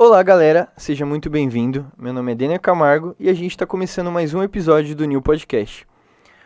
Olá galera, seja muito bem-vindo. Meu nome é Daniel Camargo e a gente está começando mais um episódio do New Podcast.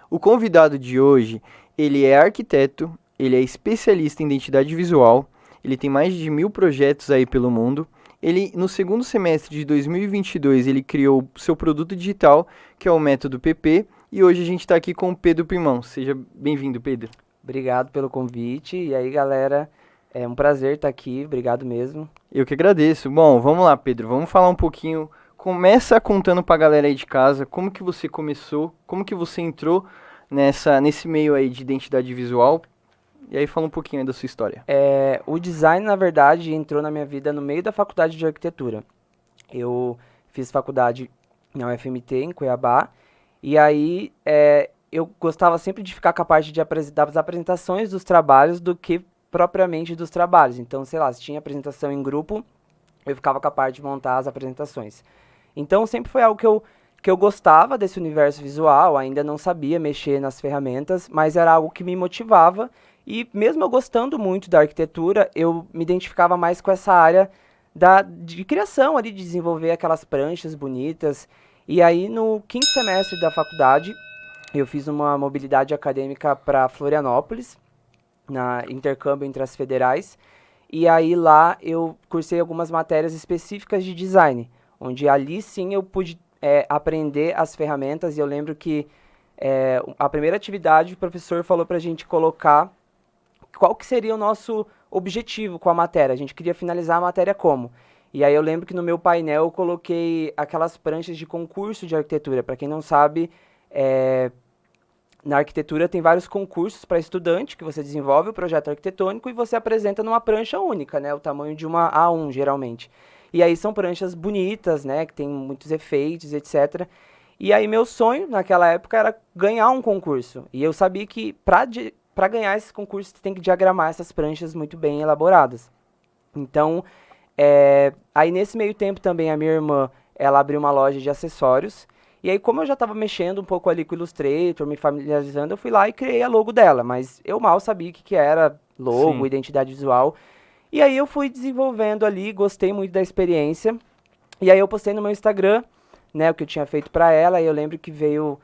O convidado de hoje, ele é arquiteto, ele é especialista em identidade visual, ele tem mais de 1000 projetos aí pelo mundo. Ele, no segundo semestre de 2022, ele criou seu produto digital, que é o Método PP, e hoje a gente está aqui com o Pedro Primão. Seja bem-vindo, Pedro. Obrigado pelo convite. E aí, galera, é um prazer estar aqui. Obrigado mesmo. Eu que agradeço. Bom, vamos lá, Pedro. Vamos falar um pouquinho. Começa contando pra galera aí de casa como que você começou, como que você entrou nesse meio aí de identidade visual. E aí fala um pouquinho aí da sua história. O design, na verdade, entrou na minha vida no meio da faculdade de arquitetura. Eu fiz faculdade na UFMT, em Cuiabá. E aí, eu gostava sempre de ficar com a parte das apresentações dos trabalhos do que propriamente dos trabalhos. Então, sei lá, se tinha apresentação em grupo, eu ficava com a parte de montar as apresentações. Então, sempre foi algo que eu gostava desse universo visual, ainda não sabia mexer nas ferramentas, mas era algo que me motivava. E mesmo eu gostando muito da arquitetura, eu me identificava mais com essa área de criação ali, de desenvolver aquelas pranchas bonitas. E aí, no quinto semestre da faculdade, eu fiz uma mobilidade acadêmica para Florianópolis, na intercâmbio entre as federais. E aí lá eu cursei algumas matérias específicas de design, onde ali sim eu pude aprender as ferramentas. E eu lembro que a primeira atividade o professor falou para a gente colocar qual que seria o nosso objetivo com a matéria. A gente queria finalizar a matéria como? E aí eu lembro que no meu painel eu coloquei aquelas pranchas de concurso de arquitetura. Para quem não sabe, na arquitetura tem vários concursos para estudante, que você desenvolve o projeto arquitetônico e você apresenta numa prancha única, né? O tamanho de uma A1, geralmente. E aí são pranchas bonitas, né? Que tem muitos efeitos, etc. E aí meu sonho, naquela época, era ganhar um concurso. E eu sabia que para ganhar esse concurso, você tem que diagramar essas pranchas muito bem elaboradas. Então, aí nesse meio tempo também a minha irmã, ela abriu uma loja de acessórios. E aí, como eu já estava mexendo um pouco ali com o Illustrator, me familiarizando, eu fui lá e criei a logo dela. Mas eu mal sabia o que era logo, Sim. identidade visual. E aí eu fui desenvolvendo ali, gostei muito da experiência. E aí eu postei no meu Instagram, né, o que eu tinha feito para ela. E eu lembro que veio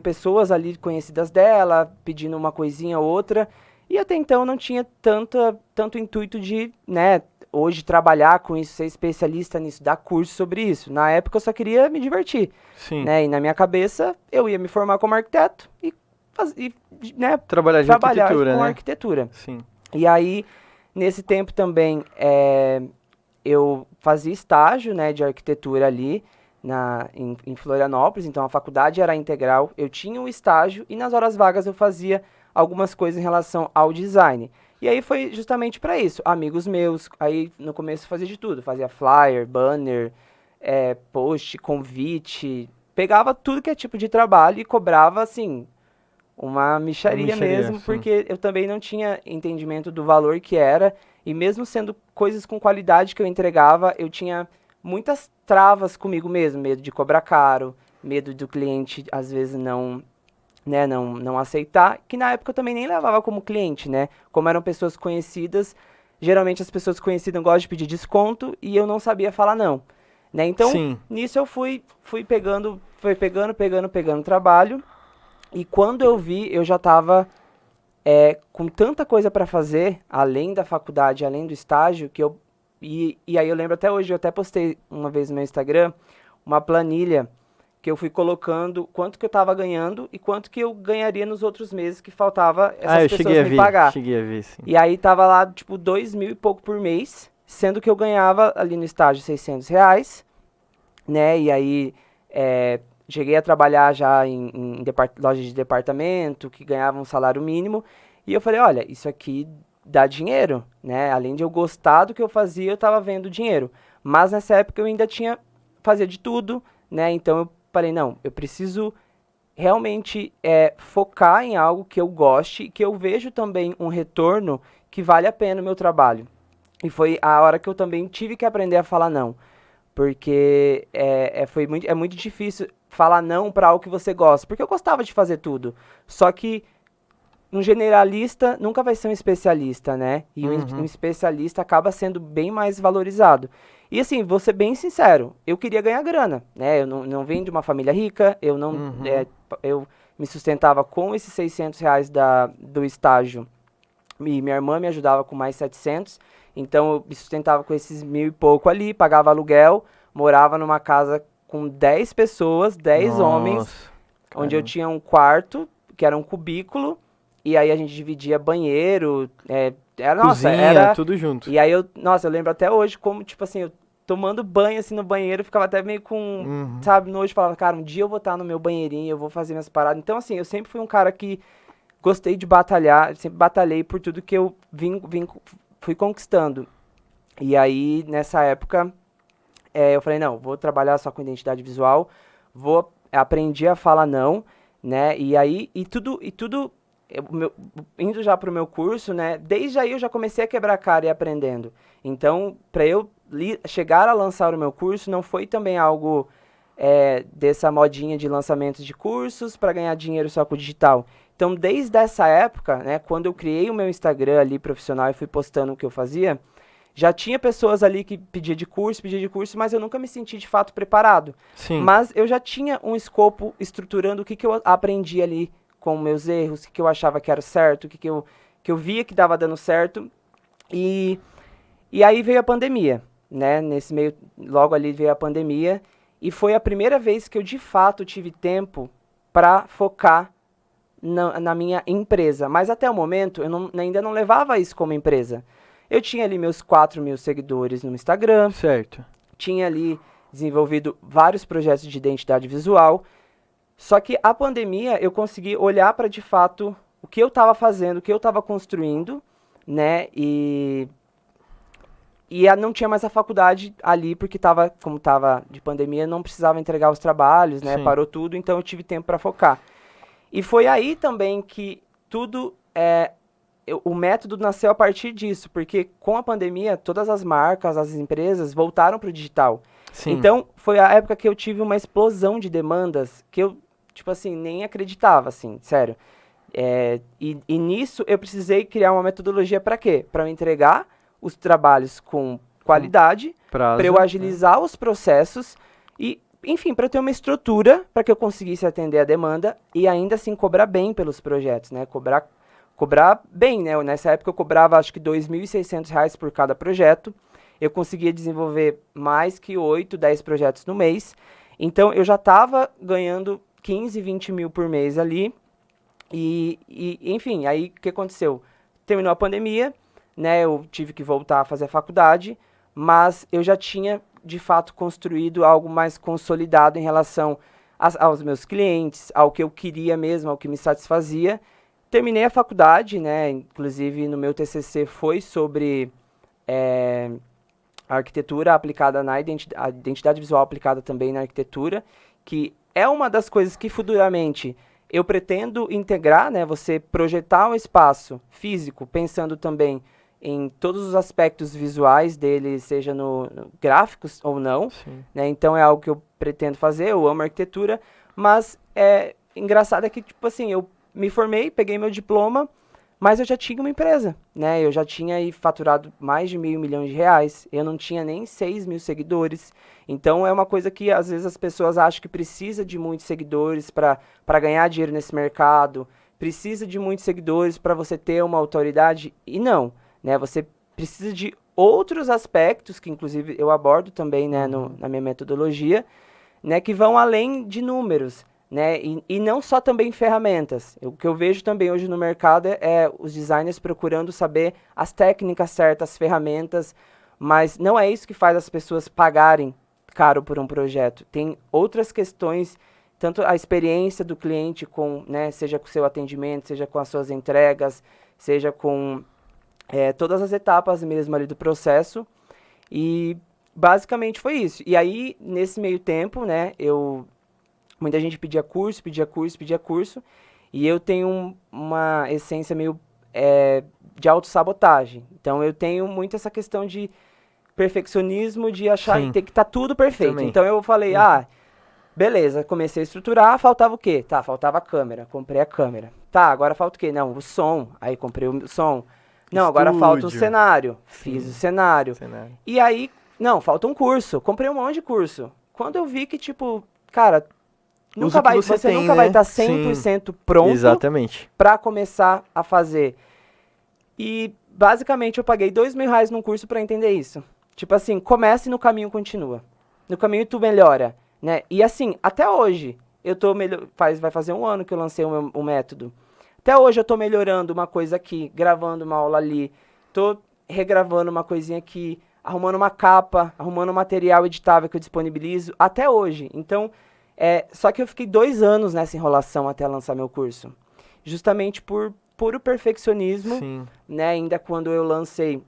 pessoas ali conhecidas dela, pedindo uma coisinha ou outra. E até então eu não tinha tanto intuito de, né, hoje trabalhar com isso, ser especialista nisso, dar curso sobre isso. Na época eu só queria me divertir, Sim. né? E na minha cabeça eu ia me formar como arquiteto e né, Trabalhar de arquitetura, com né? arquitetura. Sim. E aí, nesse tempo também, eu fazia estágio, né, de arquitetura ali em Florianópolis. Então a faculdade era integral, eu tinha um estágio e nas horas vagas eu fazia algumas coisas em relação ao design. E aí foi justamente para isso. Amigos meus, aí no começo fazia de tudo. Fazia flyer, banner, post, convite. Pegava tudo que é tipo de trabalho e cobrava, assim, uma Uma mixaria mixaria, mesmo, sim. porque eu também não tinha entendimento do valor que era. E mesmo sendo coisas com qualidade que eu entregava, eu tinha muitas travas comigo mesmo. Medo de cobrar caro, medo do cliente, às vezes, não aceitar, que na época eu também nem levava como cliente, né? Como eram pessoas conhecidas, geralmente as pessoas conhecidas gostam de pedir desconto e eu não sabia falar não, né? Então, Sim. nisso eu fui pegando trabalho e quando eu vi, eu já estava com tanta coisa para fazer, além da faculdade, além do estágio, e aí eu lembro até hoje, eu até postei uma vez no meu Instagram, uma planilha que eu fui colocando quanto que eu estava ganhando e quanto que eu ganharia nos outros meses que faltava essas Eu pessoas me pagar. cheguei a ver, sim. E aí tava lá, tipo, 2.000 e pouco por mês, sendo que eu ganhava ali no estágio R$ 600, né? E aí cheguei a trabalhar já em loja de departamento, que ganhava um salário mínimo, e eu falei, olha, isso aqui dá dinheiro, né? Além de eu gostar do que eu fazia, eu tava vendo dinheiro. Mas nessa época eu ainda fazia de tudo, né? Então eu falei, não, eu preciso realmente focar em algo que eu goste, que eu vejo também um retorno que vale a pena o meu trabalho. E foi a hora que eu também tive que aprender a falar não. Porque é muito difícil falar não para algo que você gosta. Porque eu gostava de fazer tudo. Só que um generalista nunca vai ser um especialista, né? E Uhum. um especialista acaba sendo bem mais valorizado. E assim, vou ser bem sincero, eu queria ganhar grana, né? Eu não venho de uma família rica, Uhum. eu me sustentava com esses R$ 600 do estágio e minha irmã me ajudava com mais 700, então eu me sustentava com esses mil e pouco ali, pagava aluguel, morava numa casa com 10 pessoas, 10 homens, Nossa, onde eu caramba. tinha um quarto, que era um cubículo, e aí a gente dividia banheiro, nossa, Cozinha, era, tudo junto. e aí nossa, eu lembro até hoje como, tipo assim, eu tomando banho assim no banheiro, eu ficava até meio com, Uhum. sabe, nojo, falava, cara, um dia eu vou estar no meu banheirinho, eu vou fazer minhas paradas, então assim, eu sempre fui um cara que gostei de batalhar, sempre batalhei por tudo que eu fui conquistando, e aí, nessa época, eu falei, não, vou trabalhar só com identidade visual, aprendi a falar não, né? E aí, indo já pro meu curso, né? Desde aí eu já comecei a quebrar a cara e aprendendo. Então, para eu chegar a lançar o meu curso, não foi também algo dessa modinha de lançamentos de cursos para ganhar dinheiro só com o digital. Então, desde essa época, né, quando eu criei o meu Instagram ali profissional e fui postando o que eu fazia, já tinha pessoas ali que pedia de curso, mas eu nunca me senti de fato preparado. Sim. Mas eu já tinha um escopo estruturando o que eu aprendi ali com meus erros, o que eu achava que era certo, que eu via que dava dando certo. E, e aí veio a pandemia, né? Nesse meio, logo ali veio a pandemia. E foi a primeira vez que eu de fato tive tempo para focar na minha empresa. Mas até o momento ainda não levava isso como empresa. Eu tinha ali meus 4.000 seguidores no Instagram, Certo. tinha ali desenvolvido vários projetos de identidade visual. Só que a pandemia eu consegui olhar para de fato o que eu estava fazendo, o que eu estava construindo, né? E não tinha mais a faculdade ali, porque como estava de pandemia, não precisava entregar os trabalhos, né? Sim. Parou tudo, então eu tive tempo para focar. E foi aí também que tudo o método nasceu a partir disso, porque com a pandemia, todas as marcas, as empresas voltaram para o digital. Sim. Então, foi a época que eu tive uma explosão de demandas que eu, tipo assim, nem acreditava, assim, sério. E nisso eu precisei criar uma metodologia para quê? Para eu entregar os trabalhos com Com qualidade, para eu prazo, né? agilizar os processos e, enfim, para eu ter uma estrutura para que eu conseguisse atender a demanda e ainda assim cobrar bem pelos projetos, né? Cobrar bem, né? Nessa época eu cobrava acho que R$ 2.600 por cada projeto. Eu conseguia desenvolver mais que 8, 10 projetos no mês. Então eu já estava ganhando 15, 20 mil por mês ali. Enfim, aí o que aconteceu? Terminou a pandemia, né? Eu tive que voltar a fazer a faculdade, mas eu já tinha de fato construído algo mais consolidado em relação aos meus clientes, ao que eu queria mesmo, ao que me satisfazia. Terminei a faculdade, né? Inclusive no meu TCC foi sobre eh, a arquitetura aplicada na a identidade visual aplicada também na arquitetura, que é uma das coisas que futuramente eu pretendo integrar, né? Você projetar um espaço físico, pensando também em todos os aspectos visuais dele, seja no gráficos ou não, Sim. né? Então é algo que eu pretendo fazer, eu amo arquitetura, mas é engraçado é que, tipo assim, eu me formei, peguei meu diploma, mas eu já tinha uma empresa, né? Eu já tinha aí faturado mais de R$ 1.000 milhões. Eu não tinha nem 6.000 seguidores. Então é uma coisa que às vezes as pessoas acham que precisa de muitos seguidores para ganhar dinheiro nesse mercado. Precisa de muitos seguidores para você ter uma autoridade. E não, né? Você precisa de outros aspectos, que inclusive eu abordo também, né, Uhum. na minha metodologia, né, que vão além de números, né, e não só também ferramentas. O que eu vejo também hoje no mercado é os designers procurando saber as técnicas certas, as ferramentas, mas não é isso que faz as pessoas pagarem caro por um projeto. Tem outras questões, tanto a experiência do cliente com, né, seja com o seu atendimento, seja com as suas entregas, seja com todas as etapas mesmo ali do processo, e basicamente foi isso. E aí, nesse meio tempo, né, muita gente pedia curso, pedia curso, pedia curso, e eu tenho uma essência meio de autossabotagem. Então eu tenho muito essa questão de perfeccionismo, de achar Sim. ter que estar tudo perfeito. Também. Então eu falei, Uhum. beleza, comecei a estruturar, faltava o quê? Tá, faltava a câmera, comprei a câmera. Tá, agora falta o quê? Não, o som. Aí comprei o som. Não, agora falta o Estúdio. cenário. Sim. Fiz o cenário. Cenário. E aí, não, falta um curso. Comprei um monte de curso. Quando eu vi que, tipo, cara, Usa o que você tem, nunca vai né? estar Sim. 100% pronto Exatamente. pra começar a fazer. E, basicamente, eu paguei R$ 2.000 num curso pra entender isso. Tipo assim, comece e no caminho continua. No caminho tu melhora, né? E assim, até hoje, eu tô vai fazer um ano que eu lancei o método. Até hoje eu tô melhorando uma coisa aqui, gravando uma aula ali, tô regravando uma coisinha aqui, arrumando uma capa, arrumando um material editável que eu disponibilizo, até hoje. Então, só que eu fiquei 2 anos nessa enrolação até lançar meu curso. Justamente por puro perfeccionismo, Sim. né? Ainda quando eu lancei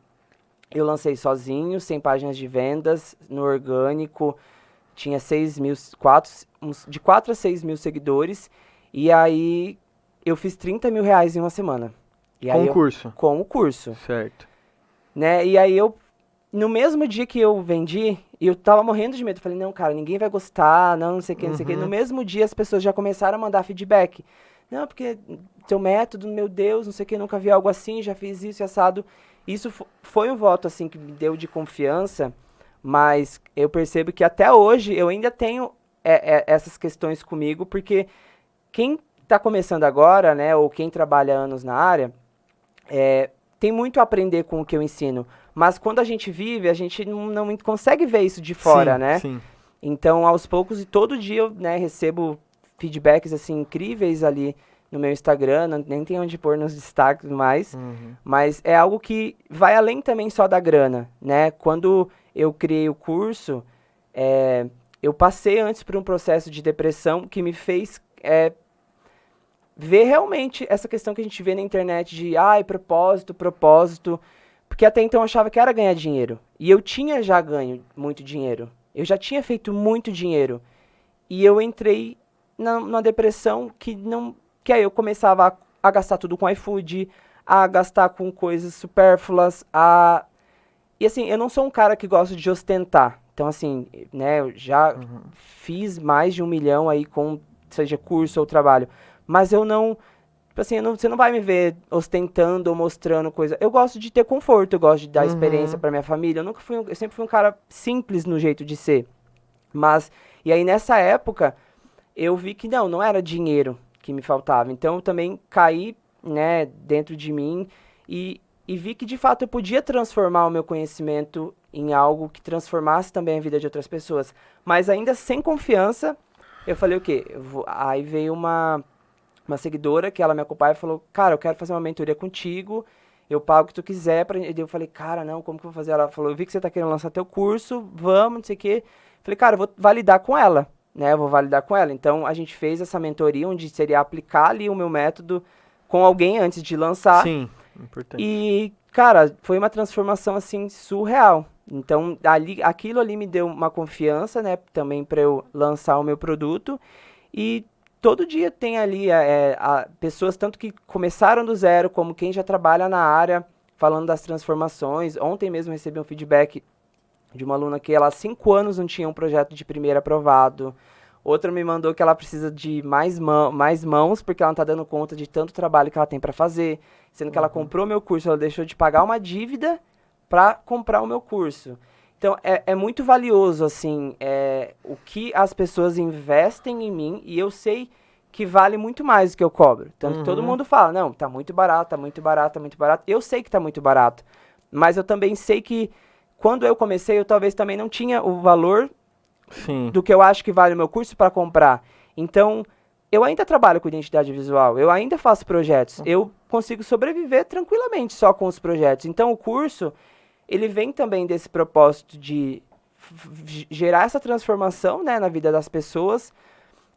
sozinho, sem páginas de vendas, no orgânico, tinha 6 mil, de 4 a 6 mil seguidores, e aí eu fiz R$ 30.000 em uma semana. E aí com o curso. Certo. Né? E aí no mesmo dia que eu vendi, eu tava morrendo de medo. Falei, não, cara, ninguém vai gostar, não sei o que, não sei o que. No mesmo dia as pessoas já começaram a mandar feedback. Não, porque teu método, meu Deus, não sei o que, nunca vi algo assim, já fiz isso e assado. Isso foi um voto, assim, que me deu de confiança, mas eu percebo que até hoje eu ainda tenho essas questões comigo, porque quem tá começando agora, né, ou quem trabalha anos na área, tem muito a aprender com o que eu ensino. Mas quando a gente vive, a gente não consegue ver isso de fora, Sim, né? sim. Então, aos poucos, e todo dia eu, né, recebo feedbacks, assim, incríveis ali no meu Instagram, nem tem onde pôr nos destaques mais, mas é algo que vai além também só da grana, né? Quando eu criei o curso, eu passei antes por um processo de depressão que me fez ver realmente essa questão que a gente vê na internet de, propósito, porque até então eu achava que era ganhar dinheiro, e eu tinha já ganho muito dinheiro, eu já tinha feito muito dinheiro, e eu entrei numa depressão que aí eu começava a gastar tudo com iFood, a gastar com coisas supérfluas, e assim, eu não sou um cara que gosta de ostentar. Então, assim, né, eu já fiz mais de 1 milhão aí com, seja curso ou trabalho. Mas eu não, tipo assim, você não vai me ver ostentando ou mostrando coisa. Eu gosto de ter conforto, eu gosto de dar experiência pra minha família. Eu sempre fui um cara simples no jeito de ser. Mas, e aí nessa época, eu vi que não era dinheiro que me faltava. Então eu também caí, né, dentro de mim e vi que de fato eu podia transformar o meu conhecimento em algo que transformasse também a vida de outras pessoas. Mas ainda sem confiança, eu falei o quê? Aí veio uma seguidora que ela me acompanha e falou, cara, eu quero fazer uma mentoria contigo, eu pago o que tu quiser. E eu falei, cara, não, como que eu vou fazer? Ela falou, eu vi que você tá querendo lançar teu curso, vamos, não sei o quê. Falei, cara, eu vou validar com ela, né? Eu vou validar com ela. Então, a gente fez essa mentoria, onde seria aplicar ali o meu método com alguém antes de lançar. Sim, importante. E, cara, foi uma transformação, assim, surreal. Então, aquilo ali me deu uma confiança, né? Também para eu lançar o meu produto. E todo dia tem ali pessoas, tanto que começaram do zero, como quem já trabalha na área, falando das transformações. Ontem mesmo recebi um feedback de uma aluna que ela há 5 anos não tinha um projeto de primeiro aprovado. Outra me mandou que ela precisa de mais mãos, porque ela não está dando conta de tanto trabalho que ela tem para fazer. Sendo que ela comprou meu curso, ela deixou de pagar uma dívida para comprar o meu curso. Então, é muito valioso, assim, o que as pessoas investem em mim, e eu sei que vale muito mais do que eu cobro. Tanto que todo mundo fala, não, tá muito barato, tá muito barato, tá muito barato. Eu sei que tá muito barato, mas eu também sei que quando eu comecei, eu talvez também não tinha o valor do que eu acho que vale o meu curso para comprar. Então, eu ainda trabalho com identidade visual, eu ainda faço projetos, eu consigo sobreviver tranquilamente só com os projetos. Então, o curso, ele vem também desse propósito de gerar essa transformação, né, na vida das pessoas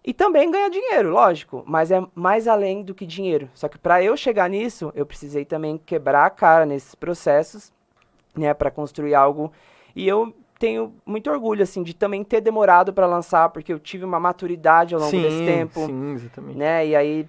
e também ganhar dinheiro, lógico, mas é mais além do que dinheiro. Só que para eu chegar nisso, eu precisei também quebrar a cara nesses processos, né, para construir algo. E eu tenho muito orgulho, assim, de também ter demorado para lançar, porque eu tive uma maturidade ao longo desse tempo. Sim, exatamente. Né? E aí,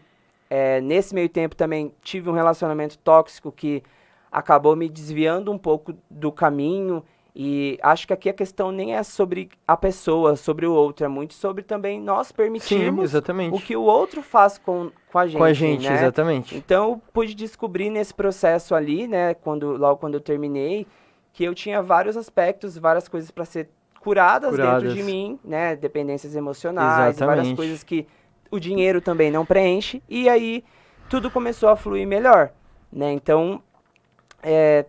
nesse meio tempo também tive um relacionamento tóxico que acabou me desviando um pouco do caminho. E acho que aqui a questão nem é sobre a pessoa, sobre o outro, é muito sobre também nós Sim, permitirmos o exatamente. que o outro faz com a Com a gente, gente, né? exatamente. Então eu pude descobrir nesse processo ali, né, logo quando eu terminei, que eu tinha vários aspectos, várias coisas para ser curadas dentro de Curadas. mim, né, dependências emocionais e várias Exatamente. coisas que o dinheiro também não preenche, e aí tudo começou a fluir melhor, né? Então, é,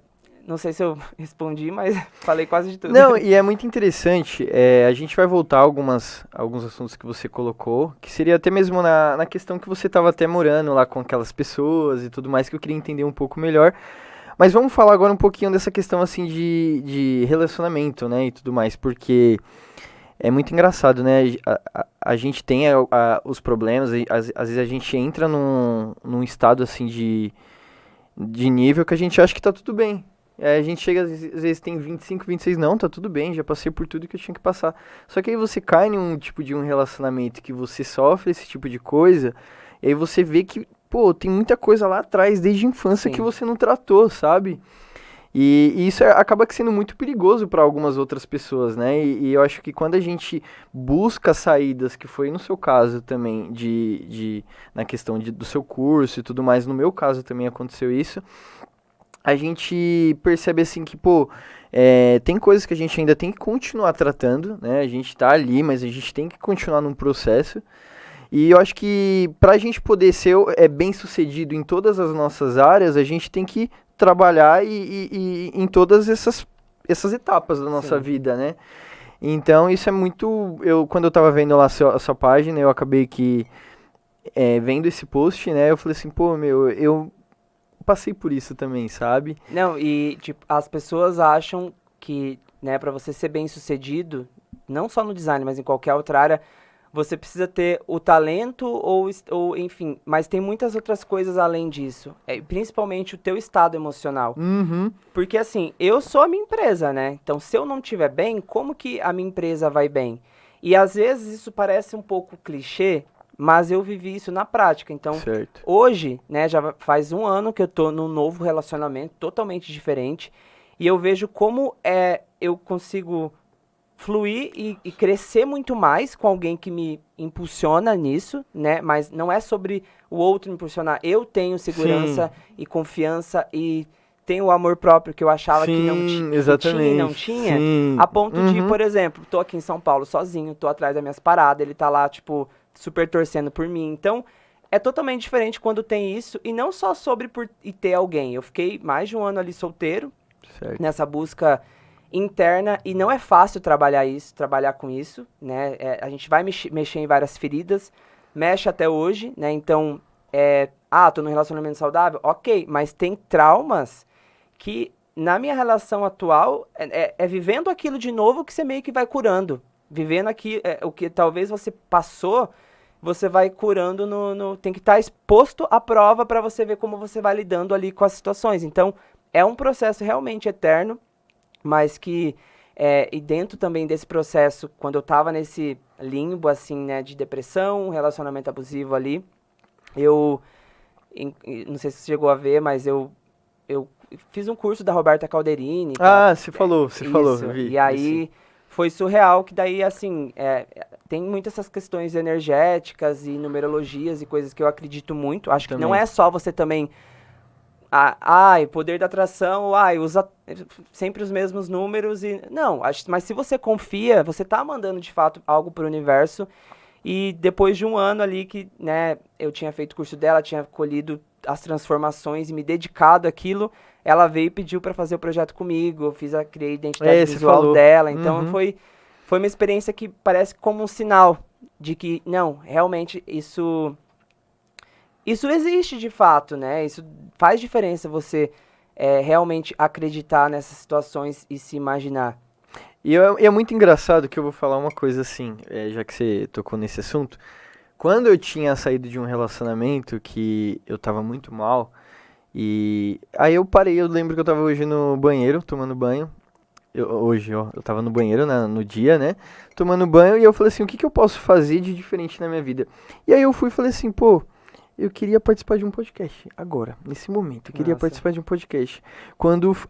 não sei se eu respondi, mas falei quase de tudo. Não, e é muito interessante, a gente vai voltar a alguns assuntos que você colocou, que seria até mesmo na questão que você estava até morando lá com aquelas pessoas e tudo mais, que eu queria entender um pouco melhor. Mas vamos falar agora um pouquinho dessa questão, assim, de relacionamento, né, e tudo mais, porque é muito engraçado, né, a gente tem os problemas, e às vezes a gente entra num estado, assim, de nível que a gente acha que tá tudo bem. A gente chega, às vezes tem 25, 26, não, tá tudo bem, já passei por tudo que eu tinha que passar. Só que aí você cai num tipo de um relacionamento que você sofre esse tipo de coisa, e aí você vê que, pô, tem muita coisa lá atrás, desde a infância, que Sim, você não tratou, sabe? E isso acaba que sendo muito perigoso para algumas outras pessoas, né? E eu acho que quando a gente busca saídas, que foi no seu caso também, na questão do seu curso e tudo mais, no meu caso também aconteceu isso, a gente percebe assim que, pô, tem coisas que a gente ainda tem que continuar tratando, né? A gente tá ali, mas a gente tem que continuar num processo. E eu acho que para a gente poder ser bem sucedido em todas as nossas áreas, a gente tem que trabalhar em todas essas etapas da nossa sim. vida, né? Então isso é muito. Quando eu tava vendo lá a sua página, eu acabei que vendo esse post, né? Eu falei assim, pô, meu, eu passei por isso também, sabe? Não, e tipo, as pessoas acham que, né, para você ser bem-sucedido, não só no design, mas em qualquer outra área, você precisa ter o talento ou enfim, mas tem muitas outras coisas além disso, principalmente o teu estado emocional. Uhum. Porque assim, eu sou a minha empresa, né? Então, se eu não estiver bem, como que a minha empresa vai bem? E às vezes isso parece um pouco clichê, mas eu vivi isso na prática. Então, Certo. hoje, né, faz um ano que eu tô num novo relacionamento totalmente diferente, e eu vejo como eu consigo fluir e crescer muito mais com alguém que me impulsiona nisso, né? Mas não é sobre o outro me impulsionar. Eu tenho Sim, segurança e confiança e tenho o amor próprio que eu achava que não sim, que tinha e não exatamente. tinha, Sim. a ponto de, Uhum. por exemplo, tô aqui em São Paulo sozinho, tô atrás das minhas paradas, ele tá lá, tipo, super torcendo por mim. Então, é totalmente diferente quando tem isso, e não só sobre e ter alguém. Eu fiquei mais de um ano ali solteiro, Certo. nessa busca interna, e não é fácil trabalhar com isso, né? A gente vai mexer em várias feridas, mexe até hoje, né? Então, tô num relacionamento saudável, ok, mas tem traumas que na minha relação atual é vivendo aquilo de novo que você meio que vai curando, vivendo aqui o que talvez você passou, você vai curando tem que estar exposto à prova para você ver como você vai lidando ali com as situações. Então, é um processo realmente eterno, mas que e dentro também desse processo, quando eu tava nesse limbo assim, né, de depressão, relacionamento abusivo ali, eu não sei se você chegou a ver, mas eu fiz um curso da Roberta Calderini, Ah, você falou, isso, vi, e vi sim. aí foi surreal que daí, assim, tem muitas essas questões energéticas e numerologias e coisas que eu acredito muito. Acho que não Também. é só você também poder da atração, usa sempre os mesmos números e não, mas se você confia, você tá mandando de fato algo pro universo. E depois de um ano ali que, né, eu tinha feito o curso dela, tinha colhido as transformações e me dedicado àquilo, ela veio e pediu para fazer o projeto comigo, criei a identidade Você visual falou. dela, então Uhum. foi uma experiência que parece como um sinal de que, não, realmente isso existe de fato, né? Isso faz diferença você realmente acreditar nessas situações e se imaginar. E é muito engraçado que eu vou falar uma coisa assim, já que você tocou nesse assunto. Quando eu tinha saído de um relacionamento que eu tava muito mal, e aí eu parei, eu lembro que eu tava hoje no banheiro, tomando banho. Hoje, ó, eu tava no banheiro no dia, né? Tomando banho, e eu falei assim, o que que eu posso fazer de diferente na minha vida? E aí eu fui e falei assim, pô, eu queria participar de um podcast, agora, nesse momento, eu queria Nossa. participar de um podcast.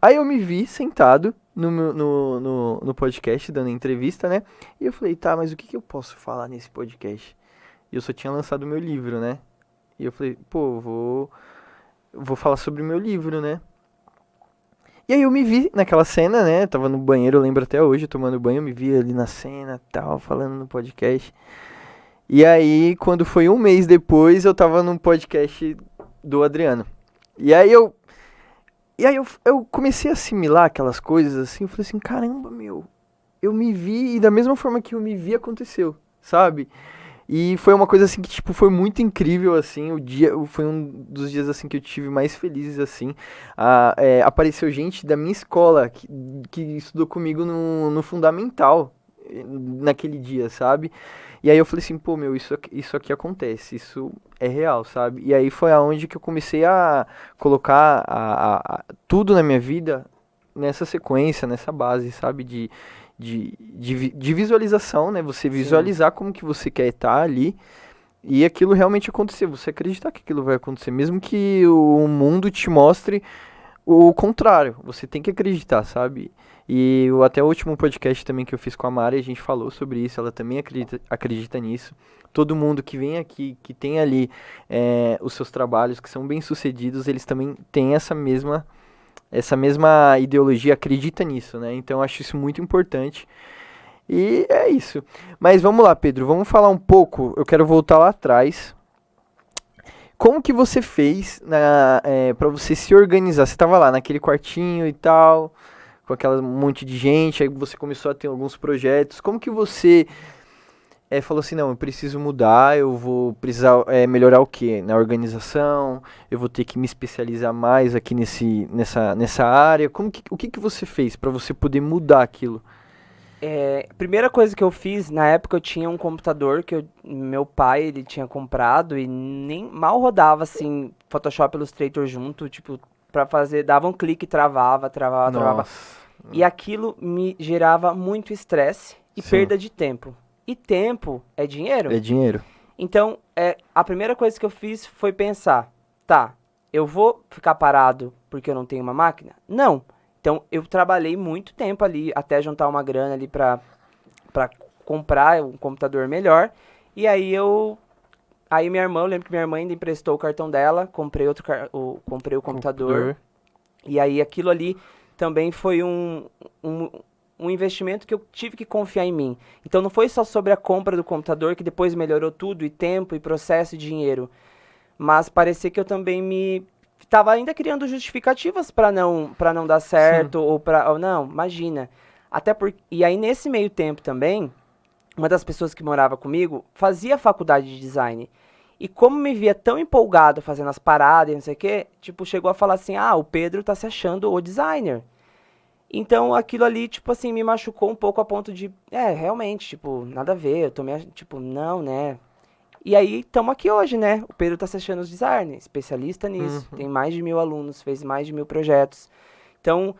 Aí eu me vi sentado no podcast, dando entrevista, né? E eu falei, tá, mas o que eu posso falar nesse podcast? E eu só tinha lançado o meu livro, né? E eu falei, pô, vou falar sobre o meu livro, né? E aí eu me vi naquela cena, né? Tava no banheiro, eu lembro até hoje, tomando banho, eu me vi ali na cena, tal, falando no podcast. E aí, quando foi um mês depois, eu tava num podcast do Adriano. E aí eu comecei a assimilar aquelas coisas assim, eu falei assim, caramba, meu, eu me vi e da mesma forma que eu me vi aconteceu, sabe? E foi uma coisa assim que, tipo, foi muito incrível, assim, foi um dos dias, assim, que eu tive mais felizes, assim. Apareceu gente da minha escola que estudou comigo no Fundamental, naquele dia, sabe? E aí eu falei assim, pô, meu, isso aqui acontece, isso é real, sabe? E aí foi aonde que eu comecei a colocar tudo na minha vida nessa sequência, nessa base, sabe? De visualização, né? Você visualizar como que você quer estar ali e aquilo realmente acontecer. Você acreditar que aquilo vai acontecer, mesmo que o mundo te mostre o contrário. Você tem que acreditar, sabe? E até o último podcast também que eu fiz com a Mari, a gente falou sobre isso. Ela também acredita nisso. Todo mundo que vem aqui, que tem ali os seus trabalhos, que são bem-sucedidos, eles também têm essa mesma ideologia, acredita nisso, né? Então eu acho isso muito importante. E é isso. Mas vamos lá, Pedro, vamos falar um pouco. Eu quero voltar lá atrás. Como que você fez para você se organizar? Você estava lá naquele quartinho e tal, com aquela monte de gente, aí você começou a ter alguns projetos. Como que você falou assim, não, eu preciso mudar, eu vou precisar melhorar o quê? Na organização, eu vou ter que me especializar mais aqui nessa área. O que você fez para você poder mudar aquilo? Primeira coisa que eu fiz, na época eu tinha um computador que meu pai, ele tinha comprado e nem mal rodava, assim, Photoshop e Illustrator junto, tipo, pra fazer, dava um clique e travava. Nossa. E aquilo me gerava muito estresse e Sim. perda de tempo. E tempo é dinheiro. É dinheiro. Então, a primeira coisa que eu fiz foi pensar, tá, eu vou ficar parado porque eu não tenho uma máquina? Não. Então, eu trabalhei muito tempo ali, até juntar uma grana ali pra comprar um computador melhor. E aí minha irmã, eu lembro que minha irmã ainda emprestou o cartão dela, comprei o computador. E aí aquilo ali também foi um investimento que eu tive que confiar em mim. Então não foi só sobre a compra do computador que depois melhorou tudo, e tempo, e processo, e dinheiro. Mas parecia que eu também tava ainda criando justificativas para não dar certo. Sim. Ou não, imagina. E aí nesse meio tempo também, uma das pessoas que morava comigo fazia faculdade de design. E como me via tão empolgado fazendo as paradas e não sei o quê, tipo, chegou a falar assim, o Pedro tá se achando o designer. Então aquilo ali, tipo assim, me machucou um pouco a ponto de, realmente, tipo, nada a ver, eu tô tipo, não, né? E aí, estamos aqui hoje, né? O Pedro tá se achando os designer, especialista nisso, tem mais de 1.000 alunos, fez mais de 1.000 projetos. Então,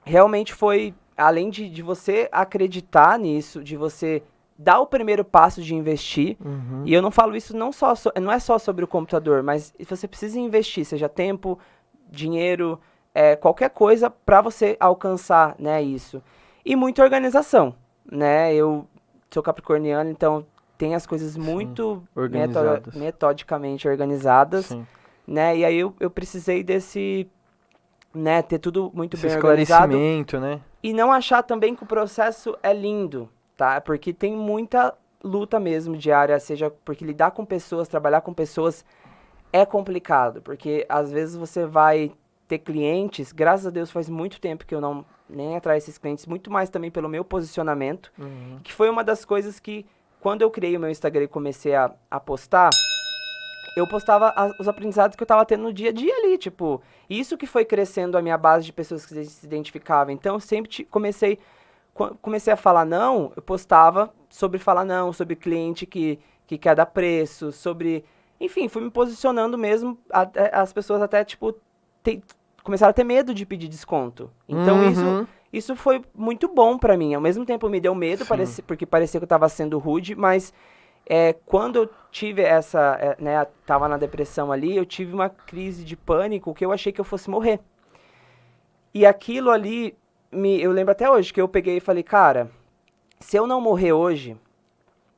realmente foi, além de você acreditar nisso, de você dar o primeiro passo de investir, e eu não falo isso não é só sobre o computador, mas você precisa investir, seja tempo, dinheiro, qualquer coisa para você alcançar, né, isso. E muita organização, né? Eu sou capricorniano, então tem as coisas muito metodicamente organizadas, Sim. né? E aí eu precisei né, ter tudo muito Esse bem organizado. esclarecimento, né? E não achar também que o processo é lindo, tá? Porque tem muita luta mesmo diária, seja porque lidar com pessoas, trabalhar com pessoas é complicado, porque às vezes você vai ter clientes, graças a Deus faz muito tempo que eu não nem atraio esses clientes, muito mais também pelo meu posicionamento, que foi uma das coisas que, quando eu criei o meu Instagram e comecei a postar, eu postava os aprendizados que eu tava tendo no dia a dia ali, tipo, isso que foi crescendo a minha base de pessoas que se identificavam. Então, eu sempre comecei a falar não, eu postava sobre falar não, sobre cliente que quer dar preço, sobre... Enfim, fui me posicionando mesmo, as pessoas até, tipo, começaram a ter medo de pedir desconto. Então, isso foi muito bom pra mim. Ao mesmo tempo, me deu medo, porque parecia que eu tava sendo rude, mas quando eu tive né, tava na depressão ali, eu tive uma crise de pânico que eu achei que eu fosse morrer. E aquilo ali, eu lembro até hoje que eu peguei e falei, cara, se eu não morrer hoje,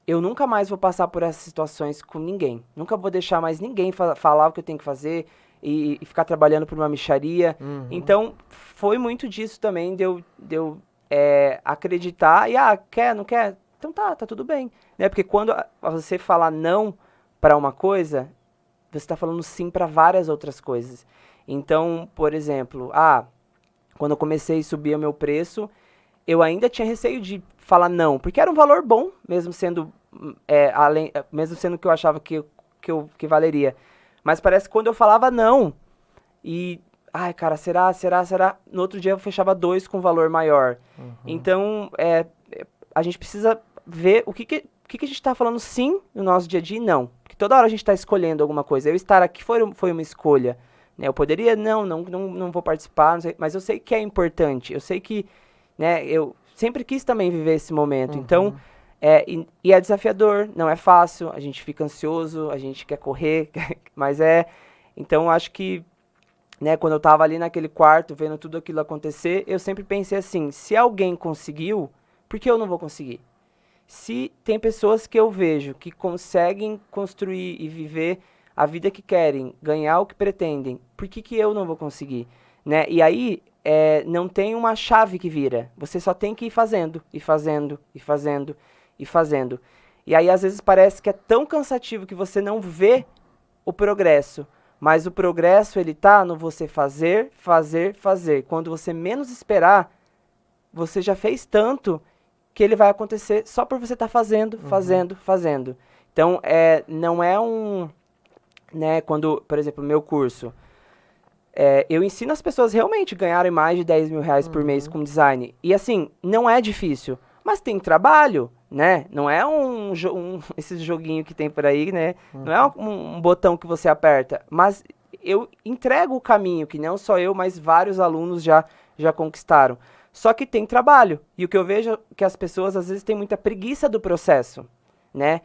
eu nunca mais vou passar por essas situações com ninguém. Nunca vou deixar mais ninguém falar o que eu tenho que fazer e ficar trabalhando por uma mixaria. Então, foi muito disso também, de eu acreditar e, quer, não quer? Então tá tudo bem. Né? Porque quando você falar não para uma coisa, você está falando sim para várias outras coisas. Então, por exemplo, quando eu comecei a subir o meu preço, eu ainda tinha receio de falar não, porque era um valor bom, mesmo sendo mesmo sendo que eu achava que valeria. Mas parece que quando eu falava não, ai, cara, será? No outro dia eu fechava 2 com valor maior. Então, a gente precisa ver o que a gente está falando sim no nosso dia a dia e não. Porque toda hora a gente está escolhendo alguma coisa. Eu estar aqui foi uma escolha. Né? Eu poderia, não vou participar, não sei, mas eu sei que é importante. Eu sei que, né, eu sempre quis também viver esse momento. Então, e é desafiador, não é fácil, a gente fica ansioso, a gente quer correr, mas Então, acho que, né, quando eu tava ali naquele quarto, vendo tudo aquilo acontecer, eu sempre pensei assim, se alguém conseguiu, por que eu não vou conseguir? Se tem pessoas que eu vejo que conseguem construir e viver a vida que querem, ganhar o que pretendem, por que eu não vou conseguir? Né? E aí, não tem uma chave que vira. Você só tem que ir fazendo, e fazendo, e fazendo, e fazendo. E aí, às vezes, parece que é tão cansativo que você não vê o progresso. Mas o progresso, ele tá no você fazer, fazer, fazer. Quando você menos esperar, você já fez tanto que ele vai acontecer só por você estar fazendo, fazendo, fazendo. Então, não é né, quando, por exemplo, meu curso, eu ensino as pessoas realmente ganharem mais de 10 mil reais por mês com design. E assim, não é difícil, mas tem trabalho, né? Não é esse joguinho que tem por aí, né? Não é um botão que você aperta, mas eu entrego o caminho, que não só eu, mas vários alunos já conquistaram. Só que tem trabalho. E o que eu vejo é que as pessoas às vezes têm muita preguiça do processo, né?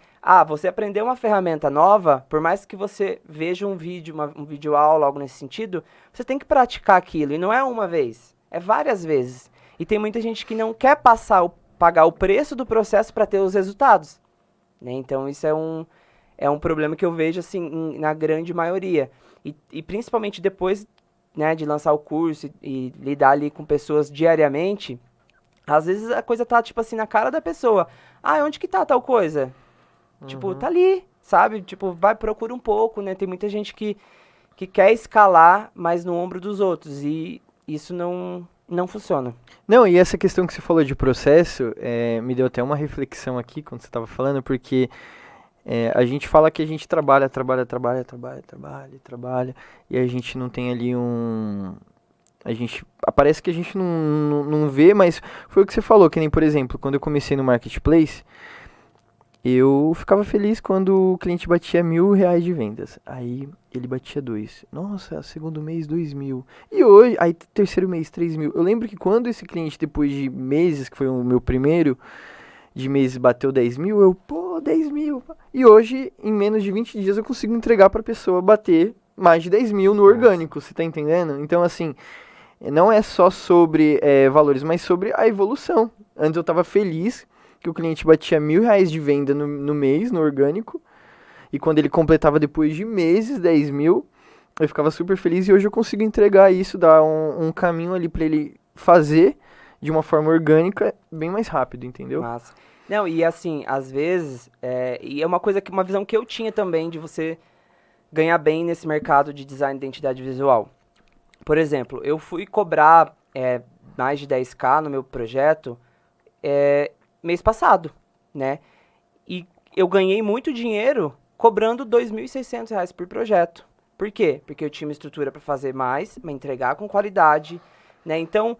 Você aprendeu uma ferramenta nova, por mais que você veja um vídeo, um vídeo aula, algo nesse sentido, você tem que praticar aquilo. E não é uma vez, é várias vezes. E tem muita gente que não quer pagar o preço do processo para ter os resultados, né? Então isso é um problema que eu vejo assim na grande maioria. E principalmente depois, né, de lançar o curso e lidar ali com pessoas diariamente, às vezes a coisa tá, tipo assim, na cara da pessoa. Onde que tá tal coisa? Tipo, tá ali, sabe? Tipo, procura um pouco, né? Tem muita gente que quer escalar, mas no ombro dos outros. E isso não funciona. Não, e essa questão que você falou de processo, me deu até uma reflexão aqui quando você estava falando, porque a gente fala que a gente trabalha, e a gente não tem ali parece que a gente não vê, mas foi o que você falou, que nem, por exemplo, quando eu comecei no Marketplace, eu ficava feliz quando o cliente batia R$ 1.000 de vendas. Aí ele batia 2. Nossa, segundo mês, 2.000. E hoje, aí terceiro mês, 3.000. Eu lembro que quando esse cliente, depois de meses, que foi o meu primeiro, de meses bateu 10.000, 10.000. E hoje, em menos de 20 dias, eu consigo entregar pra pessoa bater mais de 10.000 no orgânico, você tá entendendo? Então, assim, não é só sobre valores, mas sobre a evolução. Antes eu tava feliz que o cliente batia R$ 1.000 de venda no mês, no orgânico, e quando ele completava depois de meses 10.000, eu ficava super feliz, e hoje eu consigo entregar isso, dar um caminho ali para ele fazer de uma forma orgânica bem mais rápido, entendeu? Massa. Não, e assim, às vezes, e é uma visão que eu tinha também de você ganhar bem nesse mercado de design de identidade visual. Por exemplo, eu fui cobrar mais de 10K no meu projeto mês passado, né? E eu ganhei muito dinheiro cobrando R$ 2.600 por projeto. Por quê? Porque eu tinha uma estrutura para fazer mais, para entregar com qualidade, né? Então,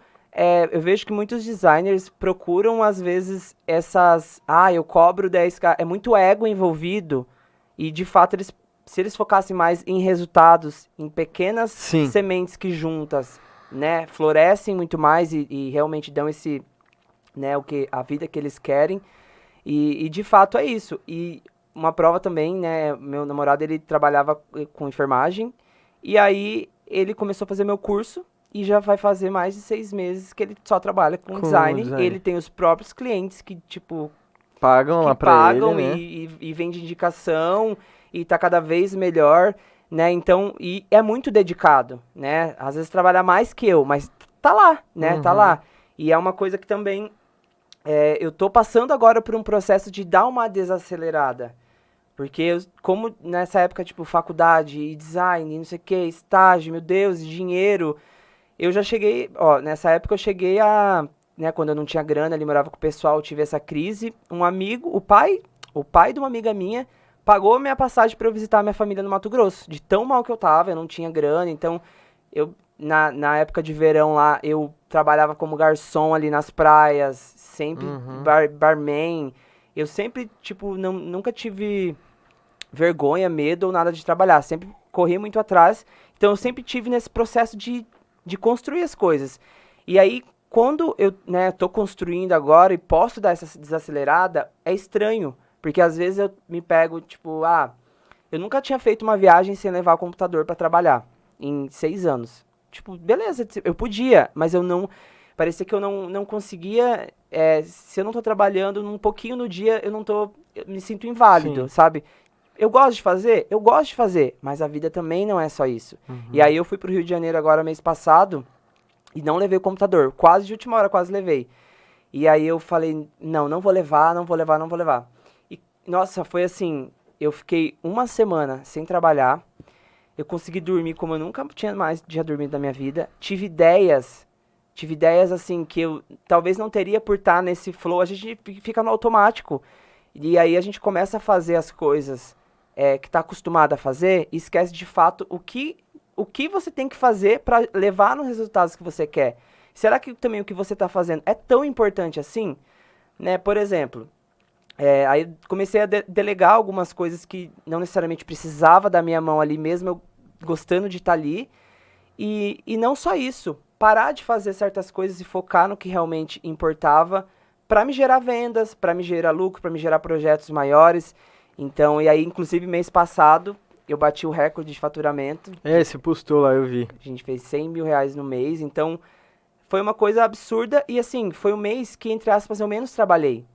eu vejo que muitos designers procuram, às vezes, eu cobro 10K, é muito ego envolvido, e, de fato, se eles focassem mais em resultados, em pequenas sementes que juntas, né, florescem muito mais e realmente dão a vida que eles querem, e de fato é isso. E uma prova também, né? Meu namorado, ele trabalhava com enfermagem. E aí, ele começou a fazer meu curso. E já vai fazer mais de 6 meses que ele só trabalha com design. Ele tem os próprios clientes que, tipo... Pagam que lá pra pagam ele, né? e vende indicação. E tá cada vez melhor, né? Então, e é muito dedicado, né? Às vezes trabalha mais que eu, mas tá lá, né? Tá lá. E é uma coisa que também... eu tô passando agora por um processo de dar uma desacelerada. Porque como nessa época, tipo, faculdade e design, não sei o que, estágio, meu Deus, dinheiro, eu já cheguei, ó, nessa época eu cheguei a, né, quando eu não tinha grana, ali morava com o pessoal, eu tive essa crise, um amigo, o pai de uma amiga minha, pagou minha passagem para eu visitar a minha família no Mato Grosso, de tão mal que eu tava, eu não tinha grana, então na época de verão lá, eu trabalhava como garçom ali nas praias, sempre barman. Eu sempre, tipo, nunca tive vergonha, medo ou nada de trabalhar. Sempre corri muito atrás. Então eu sempre tive nesse processo de construir as coisas. E aí, quando eu, né, tô construindo agora e posso dar essa desacelerada, é estranho. Porque às vezes eu me pego, tipo, eu nunca tinha feito uma viagem sem levar o computador para trabalhar. Em 6 anos. Tipo, beleza, eu podia, mas eu não... Parecia que eu não conseguia... se eu não tô trabalhando um pouquinho no dia, eu me sinto inválido, Sim. sabe? Eu gosto de fazer? Eu gosto de fazer, mas a vida também não é só isso. E aí eu fui pro Rio de Janeiro agora, mês passado, e não levei o computador. Quase de última hora, quase levei. E aí eu falei, não vou levar, não vou levar, não vou levar. E, nossa, foi assim, eu fiquei uma semana sem trabalhar, eu consegui dormir como eu nunca tinha dormido na minha vida. Tive ideias assim que eu talvez não teria por estar nesse flow. A gente fica no automático. E aí a gente começa a fazer as coisas que está acostumado a fazer e esquece de fato o que você tem que fazer para levar nos resultados que você quer. Será que também o que você está fazendo é tão importante assim? Né? Por exemplo, aí comecei a delegar algumas coisas que não necessariamente precisava da minha mão ali mesmo, eu gostando de estar ali. E não só isso, parar de fazer certas coisas e focar no que realmente importava para me gerar vendas, para me gerar lucro, para me gerar projetos maiores. Então, e aí, inclusive, mês passado, eu bati o recorde de faturamento. Você postou lá, eu vi. A gente fez 100 mil reais no mês, então foi uma coisa absurda. E assim, foi um mês que, entre aspas, eu menos trabalhei.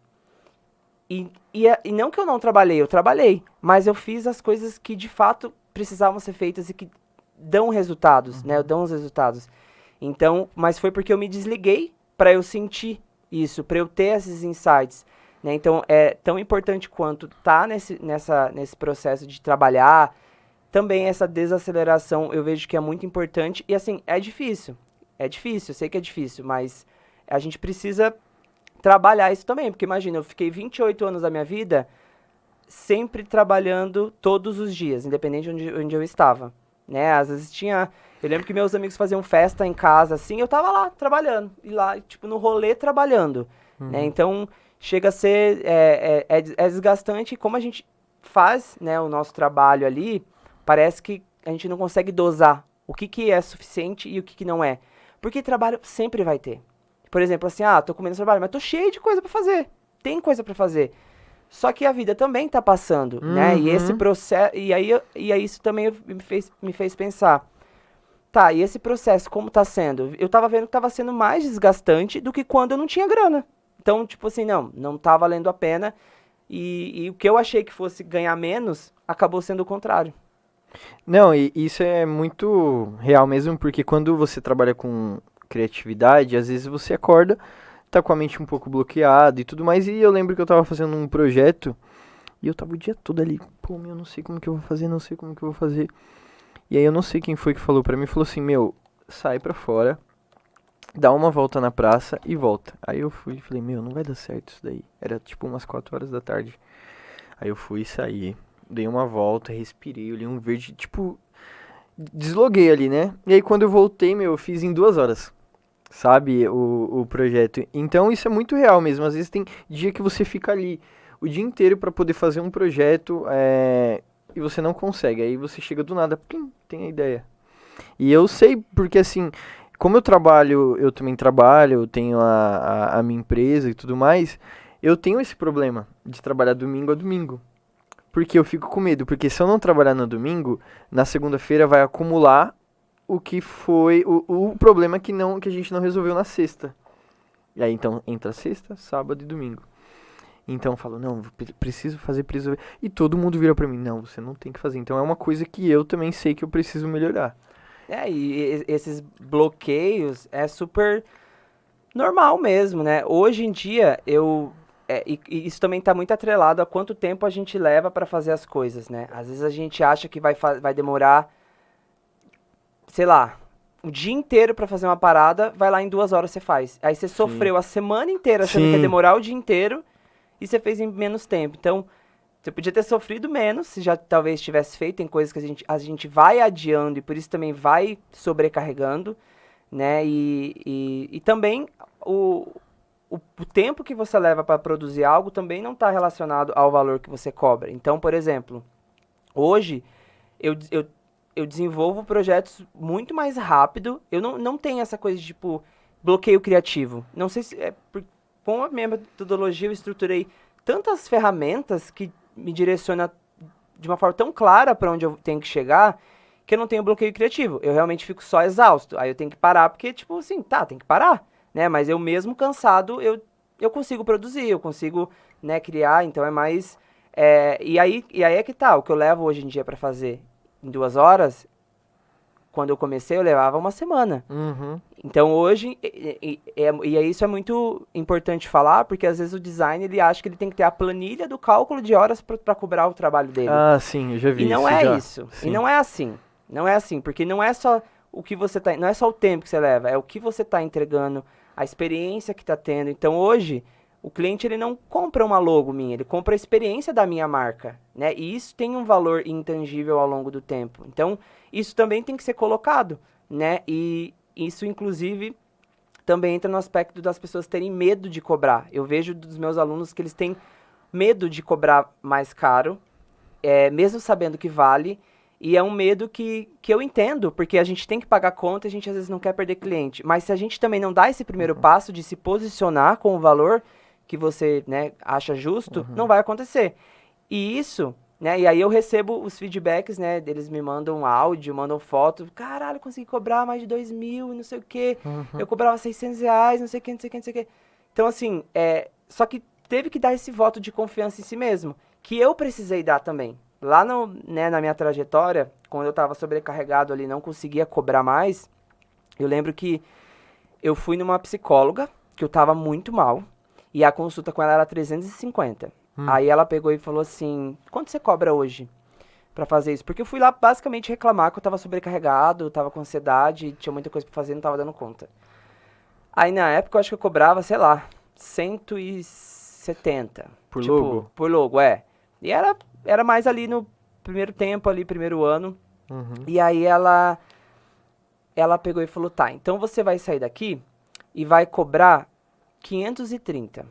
E não que eu não trabalhei, eu trabalhei, mas eu fiz as coisas que de fato precisavam ser feitas e que dão resultados, né? Dão os resultados. Então, mas foi porque eu me desliguei para eu sentir isso, para eu ter esses insights, né? Então, é tão importante quanto tá nesse processo de trabalhar, também essa desaceleração eu vejo que é muito importante. E assim, é difícil, eu sei que é difícil, mas a gente precisa trabalhar isso também, porque imagina, eu fiquei 28 anos da minha vida sempre trabalhando todos os dias, independente de onde eu estava, né? Às vezes eu lembro que meus amigos faziam festa em casa, assim, eu tava lá trabalhando, e lá, tipo, no rolê trabalhando, né? Então, chega a ser, desgastante, e como a gente faz, né, o nosso trabalho ali, parece que a gente não consegue dosar o que é suficiente e o que não é. Porque trabalho sempre vai ter. Por exemplo, assim, tô com menos trabalho, mas tô cheio de coisa pra fazer. Tem coisa pra fazer. Só que a vida também tá passando, né? E esse processo. E aí isso também me fez pensar. Tá, e esse processo, como tá sendo? Eu tava vendo que tava sendo mais desgastante do que quando eu não tinha grana. Então, tipo assim, não tá valendo a pena. E o que eu achei que fosse ganhar menos, acabou sendo o contrário. Não, e isso é muito real mesmo, porque quando você trabalha com criatividade, às vezes você acorda, tá com a mente um pouco bloqueada e tudo mais, e eu lembro que eu tava fazendo um projeto, e eu tava o dia todo ali, pô, meu, não sei como que eu vou fazer, não sei como que eu vou fazer. E aí eu não sei quem foi que falou pra mim, falou assim, meu, sai pra fora, dá uma volta na praça e volta. Aí eu fui e falei, meu, não vai dar certo isso daí. Era tipo umas 4 horas da tarde. Aí eu fui sair, dei uma volta, respirei, olhei um verde, tipo, desloguei ali, né? E aí quando eu voltei, meu, eu fiz em 2 horas, sabe, o projeto. Então isso é muito real mesmo. Às vezes tem dia que você fica ali o dia inteiro pra poder fazer um projeto e você não consegue. Aí você chega do nada, plim, tem a ideia. E eu sei porque assim, como eu trabalho, eu também trabalho, eu tenho a minha empresa e tudo mais, eu tenho esse problema de trabalhar domingo a domingo. Porque eu fico com medo, porque se eu não trabalhar no domingo, na segunda-feira vai acumular o que foi o problema que a gente não resolveu na sexta. E aí então entra sexta, sábado e domingo. Então eu falo, não, preciso fazer. E todo mundo vira pra mim, não, você não tem que fazer. Então é uma coisa que eu também sei que eu preciso melhorar. E esses bloqueios é super normal mesmo, né? Hoje em dia, e isso também está muito atrelado a quanto tempo a gente leva para fazer as coisas, né? Às vezes a gente acha que vai demorar, sei lá, o dia inteiro para fazer uma parada, vai lá em 2 horas você faz. Aí você sofreu a semana inteira achando que ia demorar o dia inteiro e você fez em menos tempo. Então, você podia ter sofrido menos se já talvez tivesse feito. Tem coisas que a gente vai adiando e por isso também vai sobrecarregando, né? E também o tempo que você leva para produzir algo também não está relacionado ao valor que você cobra. Então, por exemplo, hoje eu desenvolvo projetos muito mais rápido. Eu não tenho essa coisa de, tipo, bloqueio criativo. Não sei se com a minha metodologia eu estruturei tantas ferramentas que me direciona de uma forma tão clara para onde eu tenho que chegar, que eu não tenho bloqueio criativo. Eu realmente fico só exausto. Aí eu tenho que parar, porque, tipo assim, tem que parar, né? Mas eu mesmo cansado, eu consigo produzir, eu consigo, né, criar, então é mais... e aí é que tá, o que eu levo hoje em dia para fazer em 2 horas, quando eu comecei eu levava uma semana. Uhum. Então hoje, isso é muito importante falar, porque às vezes o design ele acha que ele tem que ter a planilha do cálculo de horas para cobrar o trabalho dele. Ah, sim, eu já vi E não isso. é já. isso. Sim. E não é assim. Não é assim, porque não é só o que você tá, não é só o tempo que você leva, é o que você está entregando, a experiência que está tendo. Então hoje, o cliente ele não compra uma logo minha, ele compra a experiência da minha marca, né? E isso tem um valor intangível ao longo do tempo. Então, isso também tem que ser colocado, né? E isso, inclusive, também entra no aspecto das pessoas terem medo de cobrar. Eu vejo dos meus alunos que eles têm medo de cobrar mais caro, mesmo sabendo que vale, e é um medo que eu entendo, porque a gente tem que pagar conta e a gente às vezes não quer perder cliente. Mas se a gente também não dá esse primeiro passo de se posicionar com o valor que você, né, acha justo, não vai acontecer. E isso, né, e aí eu recebo os feedbacks, né, eles me mandam áudio, mandam foto, caralho, eu consegui cobrar mais de 2.000 e não sei o quê, eu cobrava R$ 600, não sei o quê, não sei o quê, não sei o quê. Então, assim, só que teve que dar esse voto de confiança em si mesmo, que eu precisei dar também. Lá na minha trajetória, quando eu tava sobrecarregado ali, não conseguia cobrar mais, eu lembro que eu fui numa psicóloga, que eu tava muito mal, e a consulta com ela era 350. Aí ela pegou e falou assim, quanto você cobra hoje pra fazer isso? Porque eu fui lá basicamente reclamar que eu tava sobrecarregado, eu tava com ansiedade, tinha muita coisa pra fazer e não tava dando conta. Aí na época eu acho que eu cobrava, sei lá, 170. Por tipo, logo? Por logo, E era mais ali no primeiro tempo, ali, primeiro ano. E aí ela pegou e falou, tá, então você vai sair daqui e vai cobrar 530.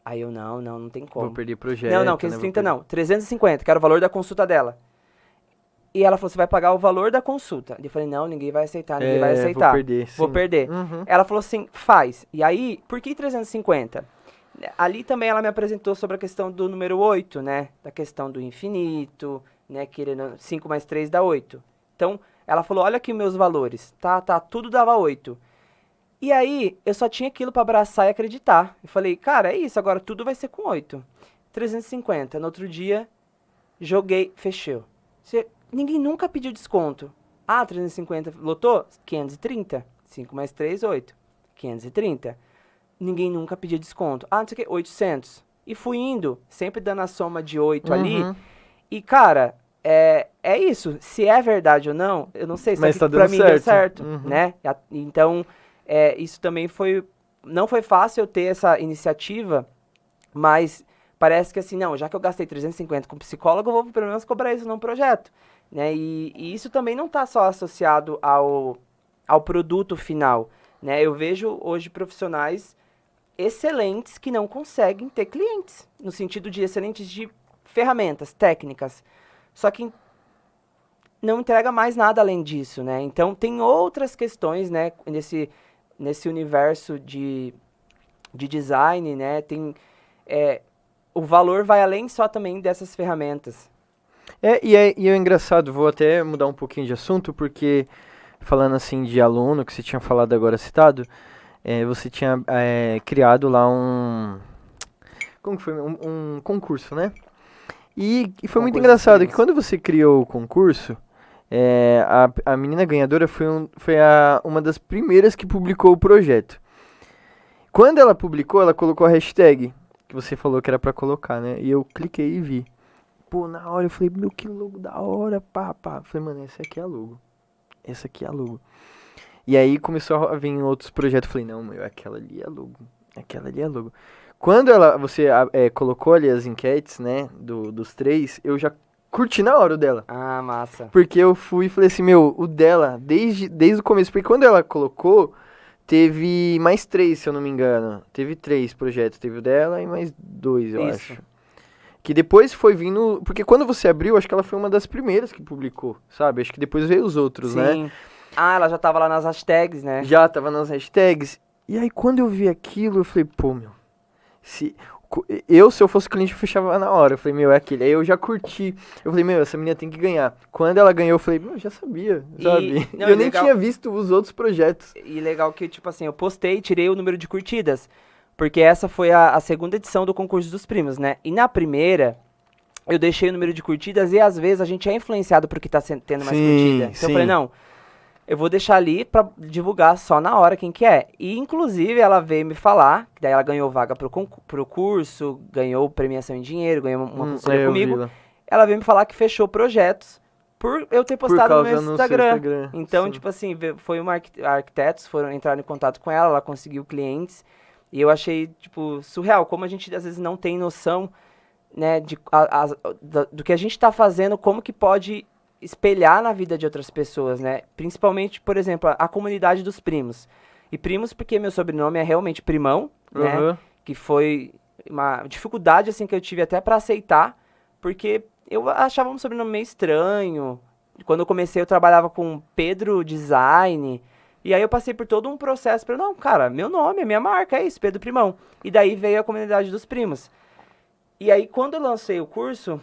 Aí eu, não tem como. Vou perder projeto. Não, 530 não, 350, que era o valor da consulta dela. E ela falou, você vai pagar o valor da consulta. Eu falei, não, ninguém vai aceitar, ninguém vai aceitar. Vou perder, sim. Vou perder. Ela falou assim, faz. E aí, por que 350? Ali também ela me apresentou sobre a questão do número 8, né? Da questão do infinito, né? Querendo 5 mais 3 dá 8. Então, ela falou, olha aqui meus valores. Tá, tudo dava 8. E aí, eu só tinha aquilo pra abraçar e acreditar. Eu falei, cara, é isso, agora tudo vai ser com 8. 350. No outro dia, joguei, fechou. Ninguém nunca pediu desconto. 350 lotou? 530. 5 mais 3, 8. 530. Ninguém nunca pediu desconto. Não sei o que, 800. E fui indo, sempre dando a soma de 8 ali. E, cara, é isso. Se é verdade ou não, eu não sei. Mas só que tá pra dando mim certo. deu certo, né? Então, isso também foi... Não foi fácil eu ter essa iniciativa, mas parece que assim, não, já que eu gastei 350 com psicólogo, eu vou pelo menos cobrar isso num projeto, né? E isso também não está só associado ao produto final, né? Eu vejo hoje profissionais excelentes que não conseguem ter clientes, no sentido de excelentes de ferramentas, técnicas, só que não entrega mais nada além disso, né? Então tem outras questões, né, nesse universo de design, né? Tem o valor vai além só também dessas ferramentas. E é engraçado, vou até mudar um pouquinho de assunto, porque falando assim de aluno, que você tinha falado agora citado, você tinha criado lá como que foi? Um concurso, né? E foi muito Concurso dos engraçado que primos. quando você criou o concurso, a menina ganhadora foi uma das primeiras que publicou o projeto. Quando ela publicou, ela colocou a hashtag, que você falou que era pra colocar, né? E eu cliquei e vi. Pô, na hora eu falei, meu, que logo da hora, pá. Falei, mano, essa aqui é a logo. Essa aqui é a logo. E aí começou a vir outros projetos. Eu falei, não, meu, aquela ali é a logo. Aquela ali é a logo. Quando você colocou ali as enquetes, né, dos três, eu já curti na hora o dela. Ah, massa. Porque eu fui e falei assim, meu, o dela, desde o começo. Porque quando ela colocou, teve mais 3, se eu não me engano. Teve 3 projetos. Teve o dela e mais 2, eu Isso. acho. Que depois foi vindo... Porque quando você abriu, acho que ela foi uma das primeiras que publicou, sabe? Acho que depois veio os outros, né? Sim. Ah, ela já tava lá nas hashtags, né? Já tava nas hashtags. E aí, quando eu vi aquilo, eu falei, pô, meu... Se eu fosse cliente, eu fechava na hora. Eu falei, meu, é aquele. Aí eu já curti. Eu falei, meu, essa menina tem que ganhar. Quando ela ganhou, eu falei, meu, eu já sabia, sabe? Não, eu e nem legal- tinha visto os outros projetos. E legal que, tipo assim, eu postei e tirei o número de curtidas. Porque essa foi a segunda edição do concurso dos primos, né? E na primeira, eu deixei o número de curtidas e às vezes a gente é influenciado por que tá tendo mais curtida. Então eu falei, não, eu vou deixar ali pra divulgar só na hora quem que é. E inclusive ela veio me falar, que daí ela ganhou vaga pro curso, ganhou premiação em dinheiro, ganhou uma consultoria eu vi comigo. lá. Ela veio me falar que fechou projetos por eu ter Por postado no causa meu no seu Instagram. Instagram, Então, sim. tipo assim, foi uma arquitetos, foram em contato com ela conseguiu clientes. E eu achei, tipo, surreal, como a gente às vezes não tem noção, né, do que a gente tá fazendo, como que pode espelhar na vida de outras pessoas, né? Principalmente, por exemplo, a comunidade dos primos. E primos porque meu sobrenome é realmente Primão, né? Aham. Que foi uma dificuldade, assim, que eu tive até pra aceitar, porque eu achava um sobrenome meio estranho. Quando eu comecei, eu trabalhava com Pedro Design, e aí eu passei por todo um processo para, não, cara, meu nome, minha marca, é isso, Pedro Primão. E daí veio a comunidade dos primos. E aí, quando eu lancei o curso,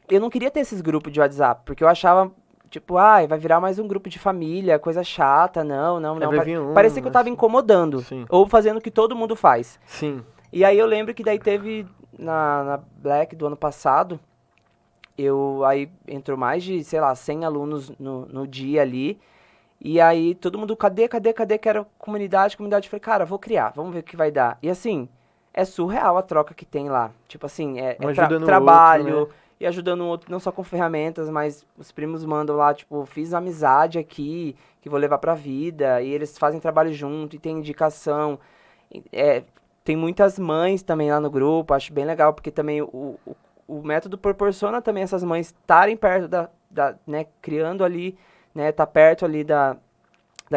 eu não queria ter esses grupos de WhatsApp, porque eu achava, tipo, vai virar mais um grupo de família, coisa chata, não. Vai vir Parecia que eu tava assim. incomodando, Sim. ou fazendo o que todo mundo faz. Sim. E aí eu lembro que daí teve, na Black do ano passado, aí entrou mais de, sei lá, 100 alunos no dia ali, e aí todo mundo, cadê, que era comunidade, falei, cara, vou criar, vamos ver o que vai dar. E assim, é surreal a troca que tem lá, tipo assim, Um ajudando o trabalho, outro, né? e ajudando o outro, não só com ferramentas, mas os primos mandam lá, tipo, fiz amizade aqui, que vou levar pra vida, e eles fazem trabalho junto, e tem indicação, tem muitas mães também lá no grupo, acho bem legal, porque também o método proporciona também essas mães estarem perto né, criando ali, né, tá perto ali da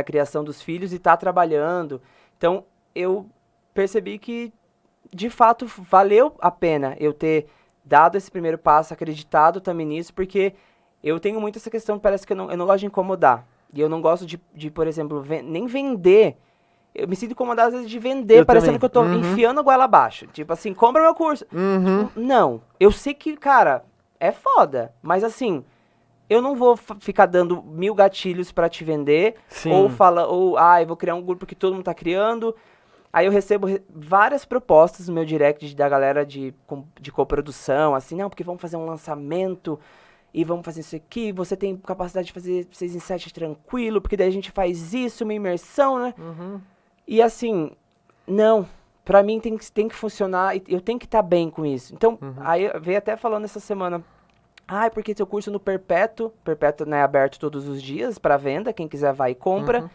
criação dos filhos e tá trabalhando. Então, eu percebi que, de fato, valeu a pena eu ter dado esse primeiro passo, acreditado também nisso, porque eu tenho muito essa questão, parece que eu não gosto de incomodar. E eu não gosto de por exemplo, nem vender. Eu me sinto incomodado às vezes de vender, Eu parecendo também. que eu tô Uhum. enfiando a goela abaixo. Tipo assim, compra meu curso. Uhum. Tipo, não. Eu sei que, cara, é foda. Mas assim, eu não vou ficar dando 1000 gatilhos pra te vender. Sim. Eu vou criar um grupo que todo mundo tá criando. Aí eu recebo várias propostas no meu direct da galera de coprodução, assim, não, porque vamos fazer um lançamento e vamos fazer isso aqui, você tem capacidade de fazer 6 em 7 tranquilo, porque daí a gente faz isso, uma imersão, né? Uhum. E assim, não, pra mim tem que funcionar, e eu tenho que estar bem com isso. Então, aí eu veio até falando essa semana, porque seu curso no Perpétuo, né, aberto todos os dias pra venda, quem quiser vai e compra,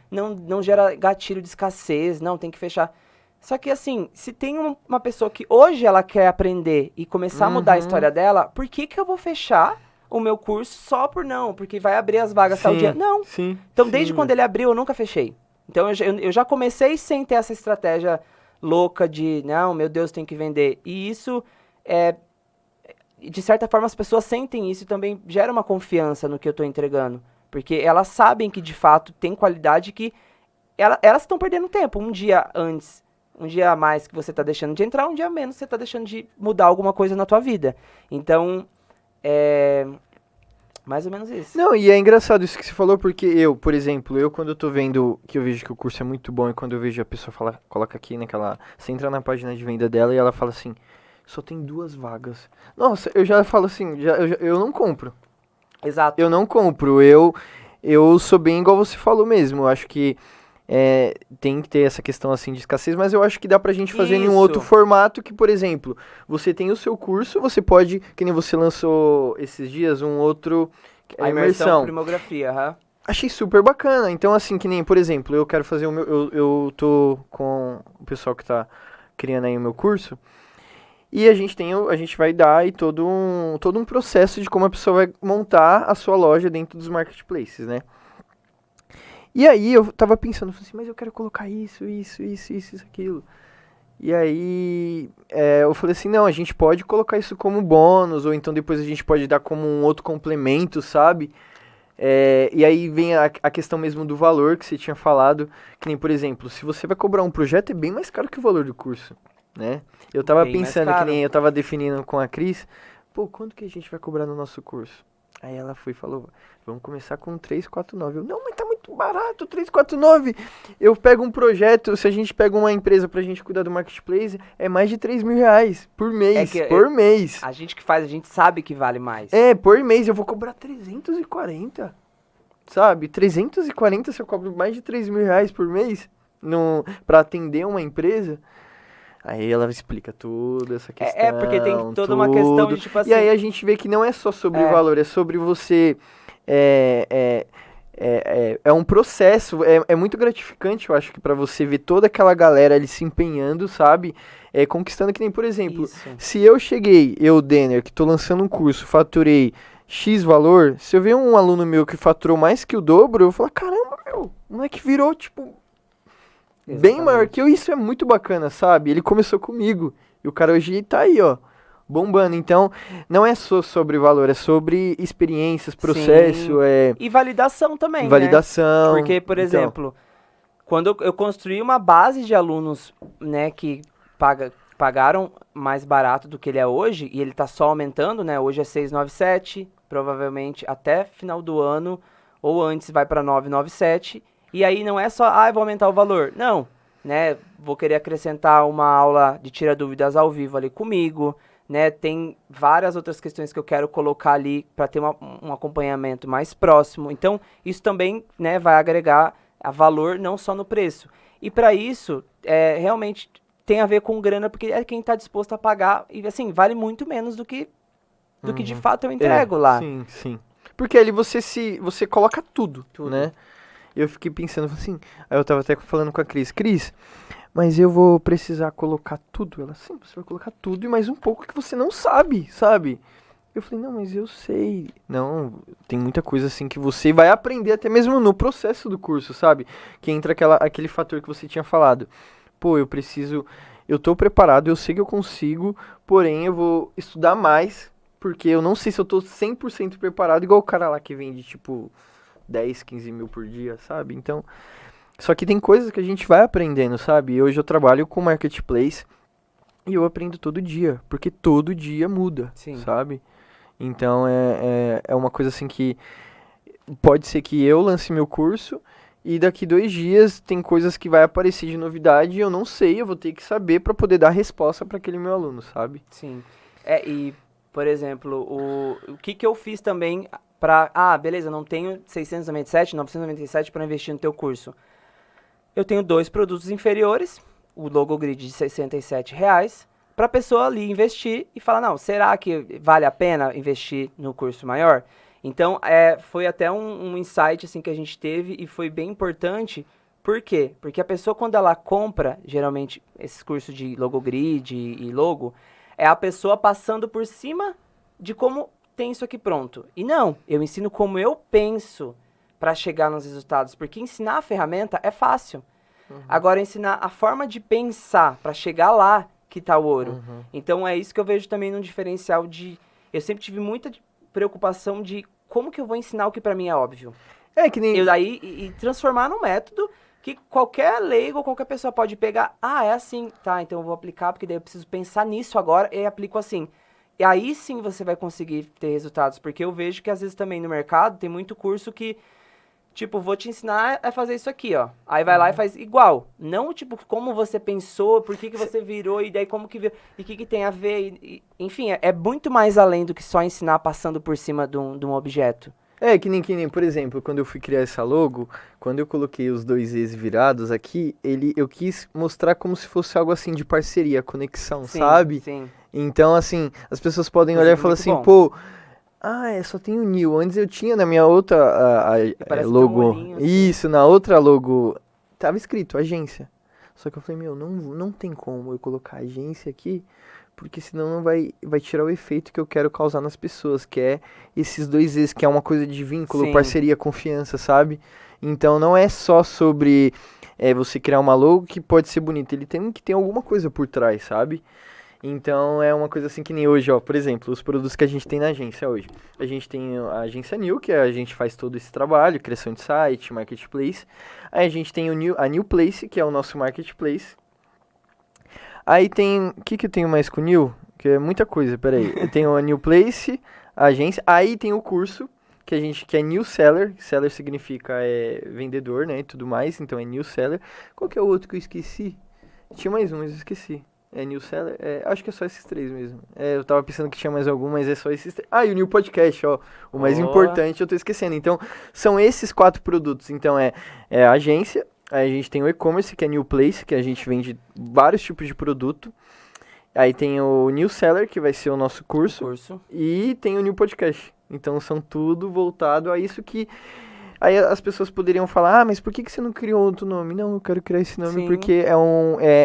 não gera gatilho de escassez, não, tem que fechar. Só que assim, se tem uma pessoa que hoje ela quer aprender e começar a mudar a história dela, por que eu vou fechar o meu curso só por não? Porque vai abrir as vagas tal dia? Não. Sim. Então, sim, desde quando ele abriu, eu nunca fechei. Então, eu já comecei sem ter essa estratégia louca de, não, meu Deus, tem que vender. E isso, de certa forma, as pessoas sentem isso e também gera uma confiança no que eu estou entregando. Porque elas sabem que, de fato, tem qualidade, que elas estão perdendo tempo um dia antes Um dia a mais que você tá deixando de entrar, um dia a menos você tá deixando de mudar alguma coisa na tua vida. Então, é mais ou menos isso. Não, e é engraçado isso que você falou, porque eu, por exemplo, quando eu tô vendo que eu vejo que o curso é muito bom e quando eu vejo a pessoa falar, coloca aqui naquela, você entra na página de venda dela e ela fala assim, só tem 2 vagas. Nossa, eu já falo assim, eu não compro. Exato. Eu não compro, eu sou bem igual você falou mesmo, eu acho que tem que ter essa questão assim de escassez, mas eu acho que dá pra gente fazer em um outro Isso. formato que, por exemplo, você tem o seu curso, você pode, que nem você lançou esses dias, um outro, A imersão primografia, aham. Achei super bacana. Então, assim, que nem, por exemplo, eu quero fazer o meu. Eu tô com o pessoal que tá criando aí o meu curso. E a gente vai dar aí todo um processo de como a pessoa vai montar a sua loja dentro dos marketplaces, né? E aí eu tava pensando, falei assim, mas eu quero colocar isso, aquilo. E aí eu falei assim, não, a gente pode colocar isso como bônus, ou então depois a gente pode dar como um outro complemento, sabe? E aí vem a questão mesmo do valor que você tinha falado, que nem, por exemplo, se você vai cobrar um projeto, é bem mais caro que o valor do curso, né? Eu tava Bem mais pensando, que caro. nem eu tava definindo com a Cris, pô, quanto que a gente vai cobrar no nosso curso? Aí ela foi e falou, vamos começar com 349. Eu, não, mas tá muito barato, 349. Eu pego um projeto, se a gente pega uma empresa pra gente cuidar do marketplace, é mais de 3 mil reais por mês, por mês. A gente que faz, a gente sabe que vale mais. Por mês eu vou cobrar 340, sabe? 340 se eu cobro mais de 3 mil reais por mês pra atender uma empresa. Aí ela explica toda essa questão. Porque tem toda uma questão de, tipo assim... E aí a gente vê que não é só sobre valor, é sobre você... É um processo, é muito gratificante, eu acho, que pra você ver toda aquela galera ali se empenhando, sabe? Conquistando, que nem, por exemplo, Isso. se eu, Denner, que tô lançando um curso, faturei X valor, se eu ver um aluno meu que faturou mais que o dobro, eu vou falar, caramba, meu, o moleque virou, tipo, bem maior que eu, isso é muito bacana, sabe? Ele começou comigo, e o cara hoje tá aí, ó, bombando. Então, não é só sobre valor, é sobre experiências, processo, E validação também, validação. Né? Porque, por exemplo, quando eu construí uma base de alunos, né, que pagaram mais barato do que ele é hoje, e ele tá só aumentando, né? Hoje é 697, provavelmente até final do ano, ou antes vai para 997. E aí não é só, eu vou aumentar o valor. Não, né? Vou querer acrescentar uma aula de tira dúvidas ao vivo ali comigo, né? Tem várias outras questões que eu quero colocar ali para ter um acompanhamento mais próximo. Então, isso também, né, vai agregar a valor não só no preço. E para isso, realmente tem a ver com grana, porque é quem está disposto a pagar, e assim, vale muito menos do que de fato eu entrego lá. Sim, sim. Porque ali você coloca tudo, né? Eu fiquei pensando assim, aí eu tava até falando com a Cris, mas eu vou precisar colocar tudo. Ela, sim, você vai colocar tudo e mais um pouco que você não sabe, sabe? Eu falei, não, mas eu sei. Não, tem muita coisa assim que você vai aprender até mesmo no processo do curso, sabe? Que entra aquele fator que você tinha falado. Pô, eu tô preparado, eu sei que eu consigo, porém eu vou estudar mais, porque eu não sei se eu tô 100% preparado, igual o cara lá que vende, tipo, 10, 15 mil por dia, sabe? Então, só que tem coisas que a gente vai aprendendo, sabe? Hoje eu trabalho com marketplace e eu aprendo todo dia, porque todo dia muda, sabe? Então é uma coisa assim que pode ser que eu lance meu curso e daqui 2 dias tem coisas que vai aparecer de novidade e eu não sei, eu vou ter que saber para poder dar resposta para aquele meu aluno, sabe? Sim. E, por exemplo, o que eu fiz também beleza, eu não tenho 697, 997 para investir no teu curso. Eu tenho 2 produtos inferiores, o logo grid de R$67, para a pessoa ali investir e falar, não, será que vale a pena investir no curso maior? Então, foi até um insight assim, que a gente teve e foi bem importante. Por quê? Porque a pessoa, quando ela compra, geralmente, esses cursos de logo grid e logo, é a pessoa passando por cima de como tem isso aqui pronto. E não, eu ensino como eu penso para chegar nos resultados, porque ensinar a ferramenta é fácil. Agora, ensinar a forma de pensar para chegar lá que tá o ouro. Então, é isso que eu vejo também no diferencial de... Eu sempre tive muita preocupação de como que eu vou ensinar o que para mim é óbvio. Que nem... E transformar num método que qualquer leigo, qualquer pessoa pode pegar. Ah, é assim, tá, então eu vou aplicar, porque daí eu preciso pensar nisso agora e aplico assim. E aí sim você vai conseguir ter resultados, porque eu vejo que às vezes também no mercado tem muito curso que, tipo, vou te ensinar a fazer isso aqui, ó. Aí vai lá e faz igual. Não, tipo, como você pensou, por que você virou, e daí como que virou, e o que tem a ver, enfim, é muito mais além do que só ensinar passando por cima de um objeto. É, que nem, por exemplo, quando eu fui criar essa logo, quando eu coloquei os dois E's virados aqui, eu quis mostrar como se fosse algo assim de parceria, conexão, Sim, sabe? sim. Então, assim, as pessoas podem olhar e Inclusive, falar muito assim, bom. pô, só tem o New. Antes eu tinha na minha outra E parece até um logo, olhinho, assim. isso, na outra logo, tava escrito agência. Só que eu falei, meu, não tem como eu colocar agência aqui, porque senão não vai tirar o efeito que eu quero causar nas pessoas, que é esses dois E's, que é uma coisa de vínculo, Sim. parceria, confiança, sabe? Então não é só sobre você criar uma logo que pode ser bonita, ele tem que ter alguma coisa por trás, sabe? Então é uma coisa assim que nem hoje, ó, por exemplo, os produtos que a gente tem na agência hoje. A gente tem a agência New, que a gente faz todo esse trabalho, criação de site, marketplace. Aí a gente tem a New Place, que é o nosso marketplace. Aí tem, o que eu tenho mais com o New? Que é muita coisa, peraí. Eu tenho a New Place, a agência, aí tem o curso, que é New Seller. Seller significa vendedor, né, e tudo mais, então é New Seller. Qual que é o outro que eu esqueci? Tinha mais um, mas eu esqueci. É New Seller? Acho que é só esses três mesmo. Eu tava pensando que tinha mais algum, mas é só esses três. Ah, e o New Podcast, ó. O mais importante eu tô esquecendo. Então, são esses 4 produtos. Então, é a agência, aí a gente tem o e-commerce, que é New Place, que a gente vende vários tipos de produto. Aí tem o New Seller, que vai ser o nosso curso. E tem o New Podcast. Então, são tudo voltado a isso que... Aí as pessoas poderiam falar, mas por que você não criou outro nome? Não, eu quero criar esse nome Sim. porque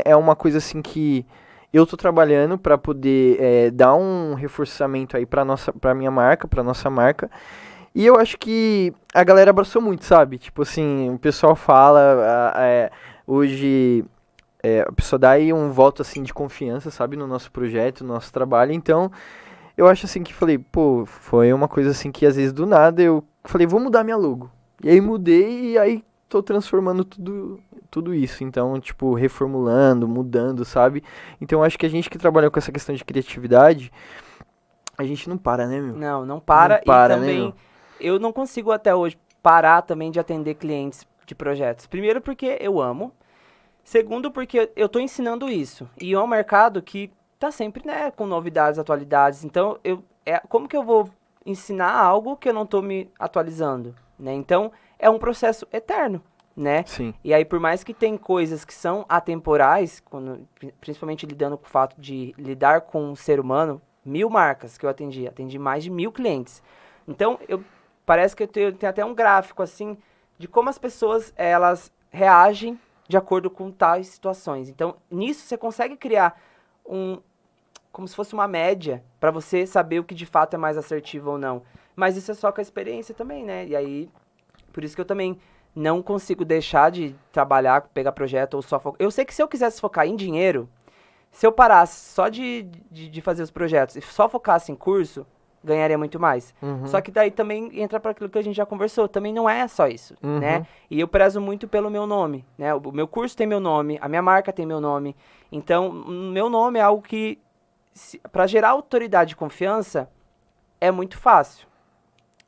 é uma coisa assim que eu tô trabalhando para poder dar um reforçamento aí pra minha marca, pra nossa marca. E eu acho que a galera abraçou muito, sabe? Tipo assim, o pessoal fala, hoje a pessoa dá aí um voto assim de confiança, sabe? No nosso projeto, no nosso trabalho. Então, eu acho assim que falei, pô, foi uma coisa assim que às vezes do nada eu falei, vou mudar minha logo. E aí mudei e aí tô transformando tudo isso. Então, tipo, reformulando, mudando, sabe? Então, eu acho que a gente que trabalha com essa questão de criatividade, a gente não para, né, meu? Não para. Não para, E né, também, meu? eu não consigo até hoje parar também de atender clientes de projetos. Primeiro porque eu amo. Segundo porque eu tô ensinando isso. E é um mercado que tá sempre, né, com novidades, atualidades. Então, como que eu vou ensinar algo que eu não tô me atualizando, né? Então, é um processo eterno, né? Sim. E aí, por mais que tem coisas que são atemporais, principalmente lidando com o fato de lidar com um ser humano, 1000 marcas que eu atendi mais de 1000 clientes. Então, parece que eu tenho até um gráfico, assim, de como as pessoas, elas reagem de acordo com tais situações. Então, nisso você consegue criar como se fosse uma média para você saber o que de fato é mais assertivo ou não. Mas isso é só com a experiência também, né? E aí, por isso que eu também não consigo deixar de trabalhar, pegar projeto ou só focar. Eu sei que se eu quisesse focar em dinheiro, se eu parasse só de fazer os projetos e só focasse em curso, ganharia muito mais. Só que daí também entra para aquilo que a gente já conversou. Também não é só isso, né? E eu prezo muito pelo meu nome, né? O meu curso tem meu nome, a minha marca tem meu nome. Então, meu nome é algo que, para gerar autoridade e confiança, é muito fácil.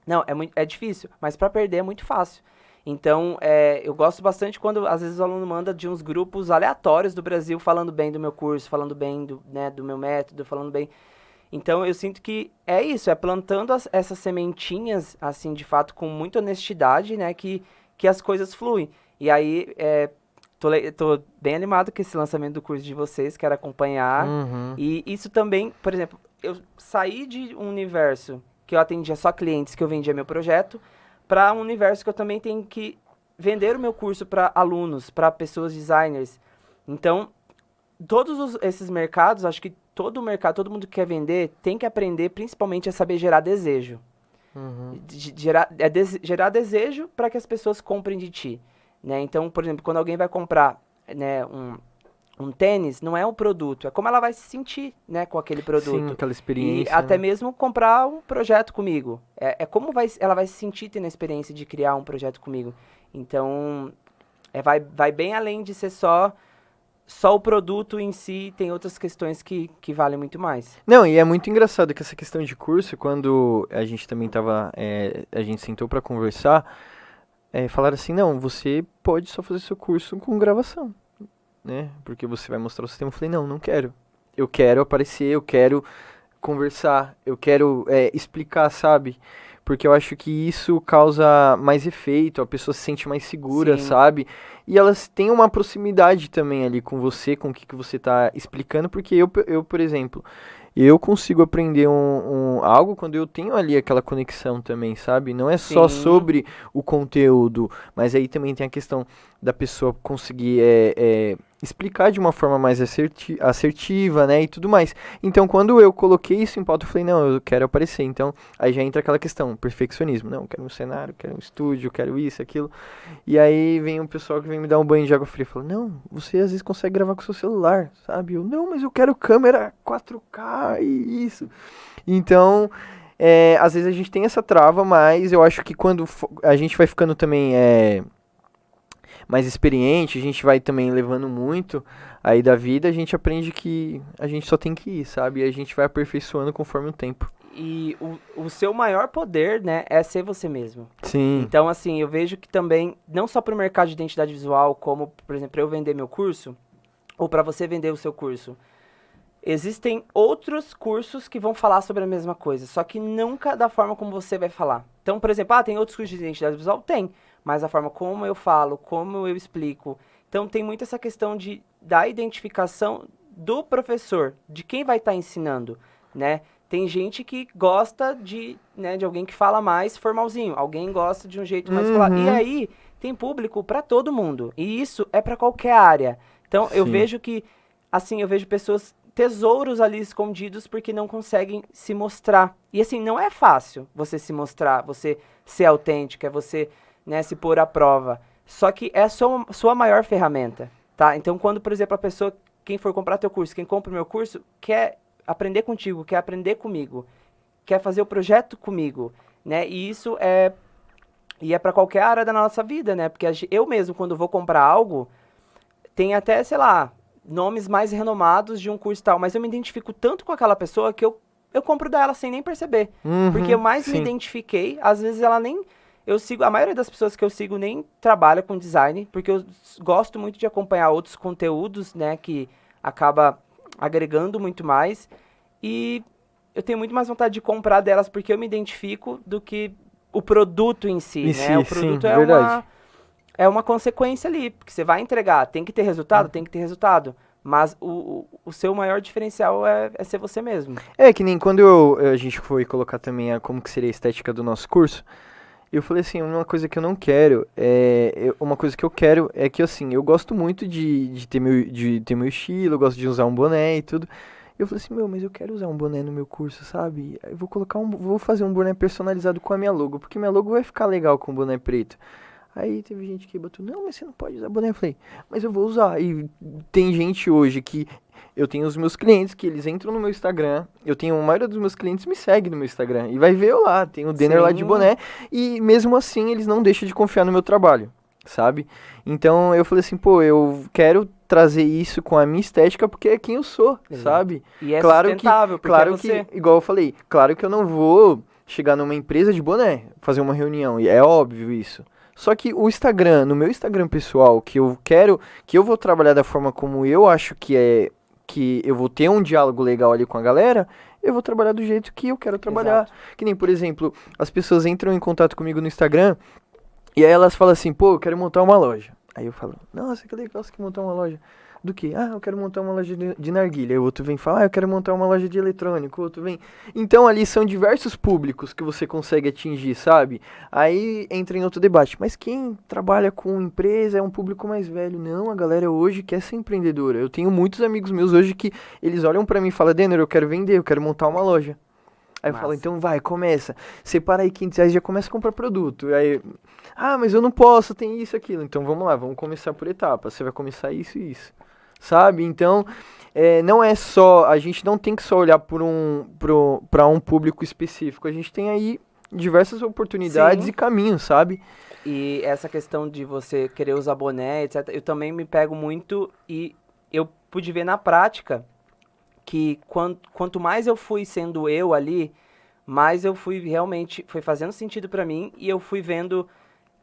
Não, é difícil, mas para perder é muito fácil. Então, eu gosto bastante quando, às vezes, o aluno manda de uns grupos aleatórios do Brasil falando bem do meu curso, falando bem do meu método, falando bem... Então, eu sinto que é isso, é plantando essas sementinhas, assim, de fato, com muita honestidade, né, que as coisas fluem. E aí, tô bem animado com esse lançamento do curso de vocês, quero acompanhar. E isso também, por exemplo, eu saí de um universo que eu atendia só clientes, que eu vendia meu projeto, para um universo que eu também tenho que vender o meu curso para alunos, para pessoas designers. Então, todos esses mercados, acho que todo mercado, todo mundo que quer vender, tem que aprender principalmente a saber gerar desejo. Gerar desejo para que as pessoas comprem de ti, né? Então, por exemplo, quando alguém vai comprar, né, um tênis, não é um produto, é como ela vai se sentir, né, com aquele produto. Sim, aquela experiência. E até né? mesmo comprar um projeto comigo. Como ela vai se sentir tendo a experiência de criar um projeto comigo. Então, Vai bem além de ser só o produto em si, tem outras questões que valem muito mais. Não, e é muito engraçado que essa questão de curso, quando a gente também tava, a gente sentou pra conversar, falaram assim, não, você pode só fazer seu curso com gravação, né? Porque você vai mostrar o sistema. Eu falei, não, não quero. Eu quero aparecer, eu quero conversar, eu quero explicar, sabe? Porque eu acho que isso causa mais efeito, a pessoa se sente mais segura, Sim. sabe? E elas têm uma proximidade também ali com você, com o que você tá explicando, porque eu, por exemplo, eu consigo aprender algo quando eu tenho ali aquela conexão também, sabe? Não é só Sim. sobre o conteúdo, mas aí também tem a questão da pessoa conseguir explicar de uma forma mais assertiva, né, e tudo mais. Então, quando eu coloquei isso em pauta, eu falei, não, eu quero aparecer. Então, aí já entra aquela questão, perfeccionismo. Não, eu quero um cenário, quero um estúdio, eu quero isso, aquilo. E aí vem um pessoal que vem me dar um banho de água fria e fala, não, você às vezes consegue gravar com o seu celular, sabe? Eu, não, mas eu quero câmera 4K e isso. Então, às vezes a gente tem essa trava, mas eu acho que quando a gente vai ficando também mais experiente, a gente vai também levando muito aí da vida, a gente aprende que a gente só tem que ir, sabe? E a gente vai aperfeiçoando conforme o tempo. E o seu maior poder, né, é ser você mesmo. Sim. Então, assim, eu vejo que também, não só para o mercado de identidade visual, como, por exemplo, para eu vender meu curso, ou para você vender o seu curso, existem outros cursos que vão falar sobre a mesma coisa, só que nunca da forma como você vai falar. Então, por exemplo, tem outros cursos de identidade visual? Tem, mas a forma como eu falo, como eu explico. Então, tem muito essa questão da identificação do professor, de quem vai estar ensinando, né? Tem gente que gosta de alguém que fala mais formalzinho, alguém gosta de um jeito mais escolar. E Uhum. aí, tem público para todo mundo, e isso é para qualquer área. Então, eu Sim. vejo que, assim, eu vejo pessoas tesouros ali escondidos porque não conseguem se mostrar. E assim, não é fácil você se mostrar, você ser autêntico, é você, né, se pôr à prova. Só que é a sua maior ferramenta, tá? Então, quando, por exemplo, a pessoa, quem for comprar teu curso, quem compra o meu curso, quer aprender contigo, quer aprender comigo, quer fazer o projeto comigo, né? E é para qualquer área da nossa vida, né? Porque eu mesmo, quando vou comprar algo, tem até, sei lá, nomes mais renomados de um curso e tal, mas eu me identifico tanto com aquela pessoa que eu compro dela sem nem perceber. Porque eu Uhum. mais me Sim. identifiquei, às vezes ela nem. Eu sigo, a maioria das pessoas que eu sigo nem trabalha com design, porque eu gosto muito de acompanhar outros conteúdos, né, que acaba agregando muito mais. E eu tenho muito mais vontade de comprar delas porque eu me identifico do que o produto em si, E né? O se, sim, produto verdade. é uma consequência ali, porque você vai entregar, tem que ter resultado, tem que ter resultado. Mas o seu maior diferencial é ser você mesmo. É que nem quando a gente foi colocar também como que seria a estética do nosso curso, eu falei assim, uma coisa que eu não quero, uma coisa que eu quero é que assim, eu gosto muito de ter meu estilo, eu gosto de usar um boné e tudo. Eu falei assim, mas eu quero usar um boné no meu curso, sabe? Eu vou fazer um boné personalizado com a minha logo, porque minha logo vai ficar legal com o boné preto. Aí teve gente que botou, não, mas você não pode usar boné. Eu falei, mas eu vou usar. E tem gente hoje que eu tenho os meus clientes que eles entram no meu Instagram. Eu tenho a maioria dos meus clientes me segue no meu Instagram e vai ver eu lá, tem o Denner lá de Sim, boné e mesmo assim eles não deixam de confiar no meu trabalho, sabe? Então eu falei assim, pô, eu quero trazer isso com a minha estética porque é quem eu sou, exato. sabe? E é Claro que, sustentável, porque é claro que, você. igual eu falei, claro que eu não vou chegar numa empresa de boné, fazer uma reunião, e é óbvio isso. Só que o Instagram, no meu Instagram pessoal, que eu quero, que eu vou trabalhar da forma como eu acho que eu vou ter um diálogo legal ali com a galera, eu vou trabalhar do jeito que eu quero trabalhar. Exato. Que nem, por exemplo, as pessoas entram em contato comigo no Instagram e aí elas falam assim, pô, eu quero montar uma loja. Aí eu falo, nossa, que legal você quer montar uma loja. Do que? Ah, eu quero montar uma loja de narguilha. Aí o outro vem falar, ah, eu quero montar uma loja de eletrônico. O outro vem. Então ali são diversos públicos que você consegue atingir, sabe? Aí entra em outro debate. Mas quem trabalha com empresa é um público mais velho. Não, a galera hoje quer ser empreendedora. Eu tenho muitos amigos meus hoje que eles olham pra mim e falam, Denner, eu quero vender, eu quero montar uma loja. Aí eu falo, Massa. então vai, começa. Separa aí R$ 500 e já começa a comprar produto. Aí, mas eu não posso, tem isso, aquilo. Então vamos lá, vamos começar por etapas. Você vai começar isso e isso. Sabe? Então, não é só. A gente não tem que só olhar para um público específico. A gente tem aí diversas oportunidades Sim. e caminhos, sabe? E essa questão de você querer usar boné, etc., eu também me pego muito e eu pude ver na prática que quanto mais eu fui sendo eu ali, mais eu fui realmente, foi fazendo sentido pra mim e eu fui vendo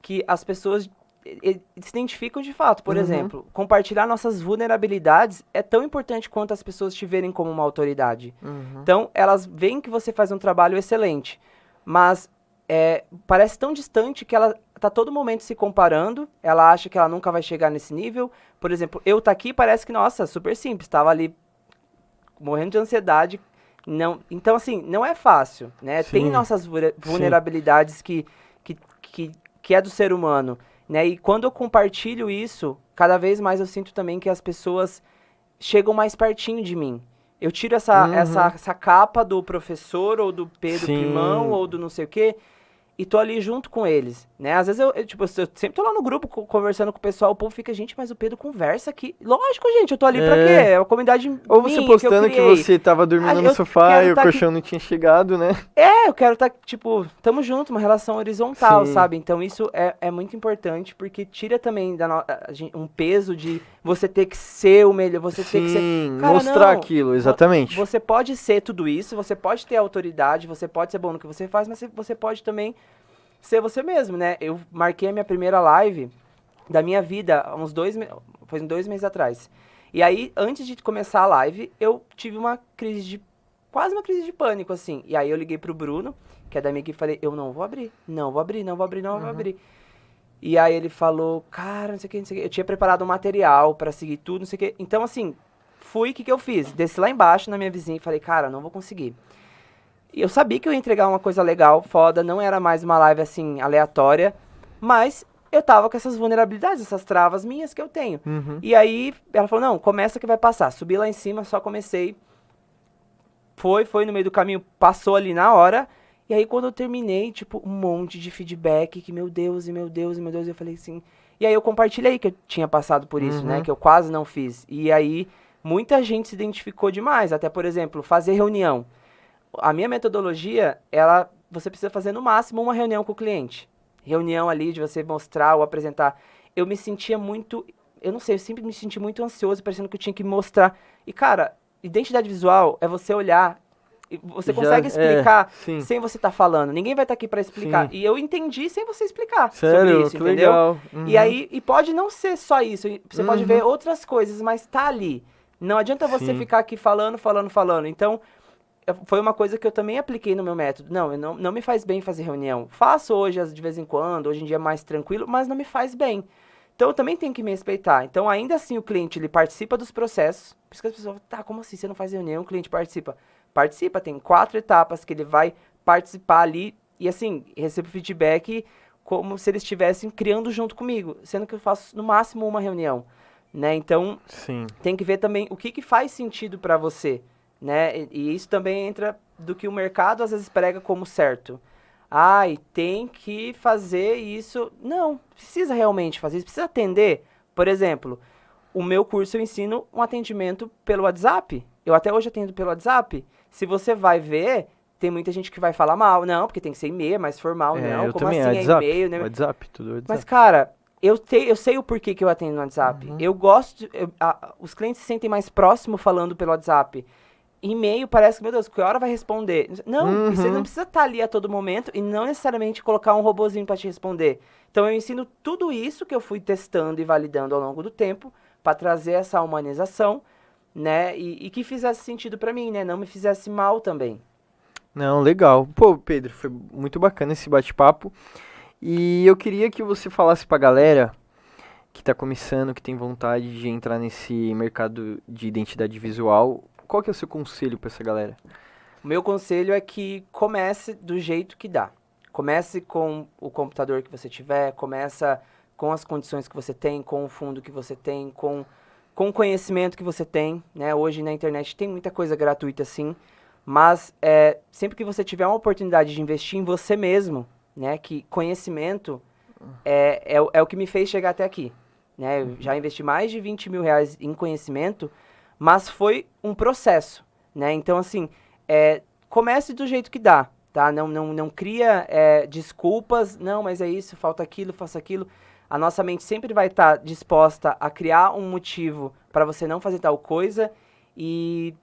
que as pessoas se identificam de fato. Por exemplo, compartilhar nossas vulnerabilidades é tão importante quanto as pessoas te verem como uma autoridade. Então, elas veem que você faz um trabalho excelente, mas parece tão distante que ela tá todo momento se comparando, ela acha que ela nunca vai chegar nesse nível. Por exemplo, eu tá aqui, parece que, nossa, super simples, tava ali morrendo de ansiedade. Não, então, assim, não é fácil, né? Sim. Tem nossas vulnerabilidades que é do ser humano, né? E quando eu compartilho isso, cada vez mais eu sinto também que as pessoas chegam mais pertinho de mim. Eu tiro essa capa do professor, ou do Pedro Climão, ou do não sei o quê, e tô ali junto com eles, né? Às vezes eu sempre tô lá no grupo conversando com o pessoal, o povo fica, gente, mas o Pedro conversa aqui. Lógico, gente, eu tô ali pra quê? É uma comunidade Ou você minha postando que eu criei. você tava dormindo no eu sofá quero e o tá colchão não tinha chegado, né? eu quero estar, tipo, tamo junto, uma relação horizontal, Sim. sabe? Então isso é muito importante, porque tira também um peso de você ter que ser o melhor, você ter que ser... Sim, Cara, mostrar não, aquilo, exatamente. Você pode ser tudo isso, você pode ter autoridade, você pode ser bom no que você faz, mas você pode também ser você mesmo, né? Eu marquei a minha primeira live da minha vida há foi 2 meses atrás. E aí, antes de começar a live, eu tive quase uma crise de pânico, assim. E aí eu liguei pro Bruno, que é da minha equipe, e falei, eu não vou abrir, não vou abrir, não vou abrir, não vou abrir. E aí ele falou, cara, não sei o que, não sei o que. Eu tinha preparado um material pra seguir tudo, não sei o que. Então, assim, o que eu fiz? Desci lá embaixo na minha vizinha e falei, cara, não vou conseguir. E eu sabia que eu ia entregar uma coisa legal, foda, não era mais uma live, assim, aleatória, mas eu tava com essas vulnerabilidades, essas travas minhas que eu tenho. E aí ela falou, não, começa que vai passar. Subi lá em cima, só comecei. Foi no meio do caminho, passou ali na hora. E aí quando eu terminei, tipo, um monte de feedback, que meu Deus, e meu Deus, e meu Deus, eu falei assim... E aí eu compartilhei que eu tinha passado por isso, né, que eu quase não fiz. E aí muita gente se identificou demais, até, por exemplo, fazer reunião. A minha metodologia, você precisa fazer no máximo uma reunião com o cliente. Reunião ali de você mostrar ou apresentar. Eu me sentia muito, eu não sei, eu sempre me senti muito ansioso, parecendo que eu tinha que mostrar. E, cara, identidade visual é você olhar, e você consegue explicar sem você estar falando. Ninguém vai estar aqui para explicar. E eu entendi sem você explicar sobre isso, entendeu? Legal. E aí, pode não ser só isso, você pode ver outras coisas, mas tá ali. Não adianta você ficar aqui falando. Então, foi uma coisa que eu também apliquei no meu método. Não me faz bem fazer reunião. Faço hoje, de vez em quando, hoje em dia é mais tranquilo, mas não me faz bem. Então, eu também tenho que me respeitar. Então, ainda assim, o cliente, ele participa dos processos. Por isso que as pessoas falam, como assim você não faz reunião, o cliente participa? Participa, tem 4 etapas que ele vai participar ali. E, assim, recebo feedback como se eles estivessem criando junto comigo. Sendo que eu faço, no máximo, uma reunião. Né? Então, tem que ver também o que faz sentido para você. Né? E isso também entra do que o mercado às vezes prega como certo. Tem que fazer isso. Não, precisa realmente fazer isso, precisa atender. Por exemplo, o meu curso eu ensino um atendimento pelo WhatsApp. Eu até hoje atendo pelo WhatsApp. Se você vai ver, tem muita gente que vai falar mal. Não, porque tem que ser e-mail, é mais formal. Não, como assim é e-mail? Né? WhatsApp, tudo WhatsApp. Mas, cara, eu sei o porquê que eu atendo no WhatsApp. Eu gosto... os clientes se sentem mais próximos falando pelo WhatsApp. E-mail parece que, meu Deus, que hora vai responder? Não, você não precisa estar ali a todo momento e não necessariamente colocar um robozinho para te responder. Então eu ensino tudo isso que eu fui testando e validando ao longo do tempo para trazer essa humanização, né? E que fizesse sentido para mim, né? Não me fizesse mal também. Não, legal. Pô, Pedro, foi muito bacana esse bate-papo. E eu queria que você falasse pra galera que tá começando, que tem vontade de entrar nesse mercado de identidade visual. Qual que é o seu conselho pra essa galera? O meu conselho é que comece do jeito que dá. Comece com o computador que você tiver, começa com as condições que você tem, com o fundo que você tem, com o conhecimento que você tem, né? Hoje na internet tem muita coisa gratuita sim, mas sempre que você tiver uma oportunidade de investir em você mesmo, né? Que conhecimento é o que me fez chegar até aqui, né? Eu já investi mais de 20 mil reais em conhecimento, mas foi um processo, né? Então, assim, comece do jeito que dá. tá? Não cria desculpas, não, mas é isso, falta aquilo, faço aquilo. A nossa mente sempre vai estar disposta a criar um motivo para você não fazer tal coisa e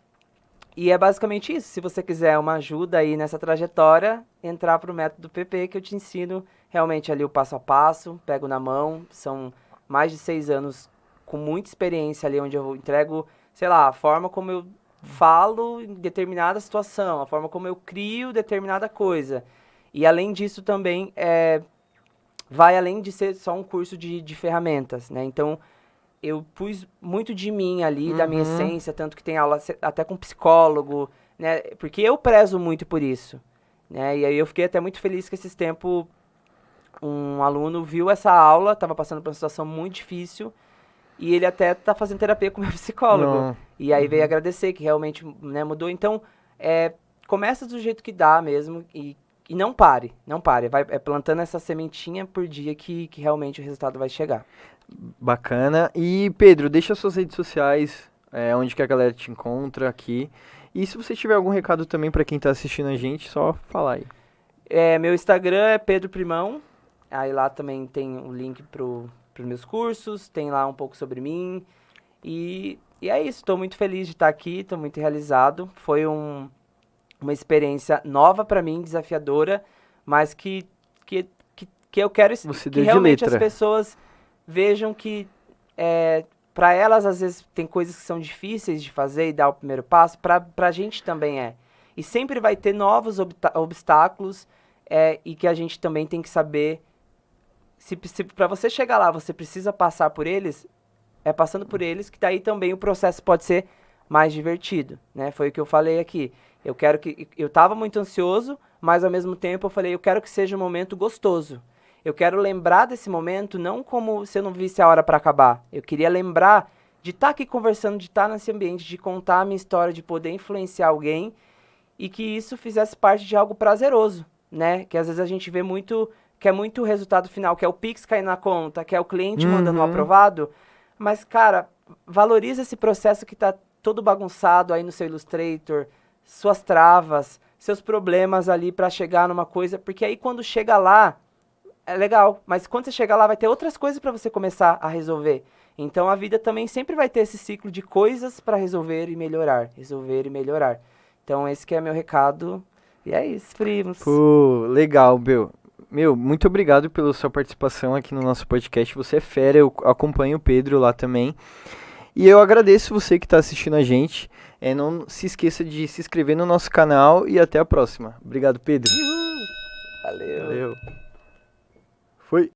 é basicamente isso. Se você quiser uma ajuda aí nessa trajetória, entrar para o método PP, que eu te ensino realmente ali o passo a passo, pego na mão. São mais de 6 anos com muita experiência ali, onde eu entrego, sei lá, a forma como eu falo em determinada situação, a forma como eu crio determinada coisa. E além disso também, vai além de ser só um curso de ferramentas, né? Então, eu pus muito de mim ali, da minha essência, tanto que tem aula até com psicólogo, né? Porque eu prezo muito por isso, né? E aí eu fiquei até muito feliz que esses tempos um aluno viu essa aula, estava passando por uma situação muito difícil, e ele até tá fazendo terapia com o meu psicólogo. Não. E aí veio agradecer que realmente, né, mudou. Então, começa do jeito que dá mesmo e não pare, não pare. Vai plantando essa sementinha por dia que realmente o resultado vai chegar. Bacana. E Pedro, deixa suas redes sociais, onde que a galera te encontra aqui. E se você tiver algum recado também para quem tá assistindo a gente, só falar aí. Meu Instagram é Pedro Primão. Aí lá também tem o link pros meus cursos, tem lá um pouco sobre mim. E é isso, estou muito feliz de estar aqui, estou muito realizado. Foi uma experiência nova para mim, desafiadora, mas que eu quero Você que deu de realmente as letra. pessoas vejam que para elas às vezes tem coisas que são difíceis de fazer e dar o primeiro passo, para a gente também é. E sempre vai ter novos obstáculos e que a gente também tem que saber, se para você chegar lá você precisa passar por eles, passando por eles, que daí também o processo pode ser mais divertido, né? Foi o que eu falei aqui. Eu estava muito ansioso, mas ao mesmo tempo eu falei, eu quero que seja um momento gostoso. Eu quero lembrar desse momento não como se eu não visse a hora para acabar. Eu queria lembrar de estar aqui conversando, de estar nesse ambiente, de contar a minha história, de poder influenciar alguém e que isso fizesse parte de algo prazeroso, né? Que às vezes a gente vê muito, quer muito o resultado final, que é o Pix cair na conta, que é o cliente mandando um aprovado, mas, cara, valoriza esse processo que tá todo bagunçado aí no seu Illustrator, suas travas, seus problemas ali para chegar numa coisa, porque aí quando chega lá, é legal, mas quando você chegar lá vai ter outras coisas para você começar a resolver. Então a vida também sempre vai ter esse ciclo de coisas para resolver e melhorar, resolver e melhorar. Então esse que é meu recado, e é isso, primos. Pô, legal, Bel. Meu, muito obrigado pela sua participação aqui no nosso podcast. Você é fera, eu acompanho o Pedro lá também. E eu agradeço você que está assistindo a gente. Não se esqueça de se inscrever no nosso canal e até a próxima. Obrigado, Pedro. Valeu. Valeu. Foi.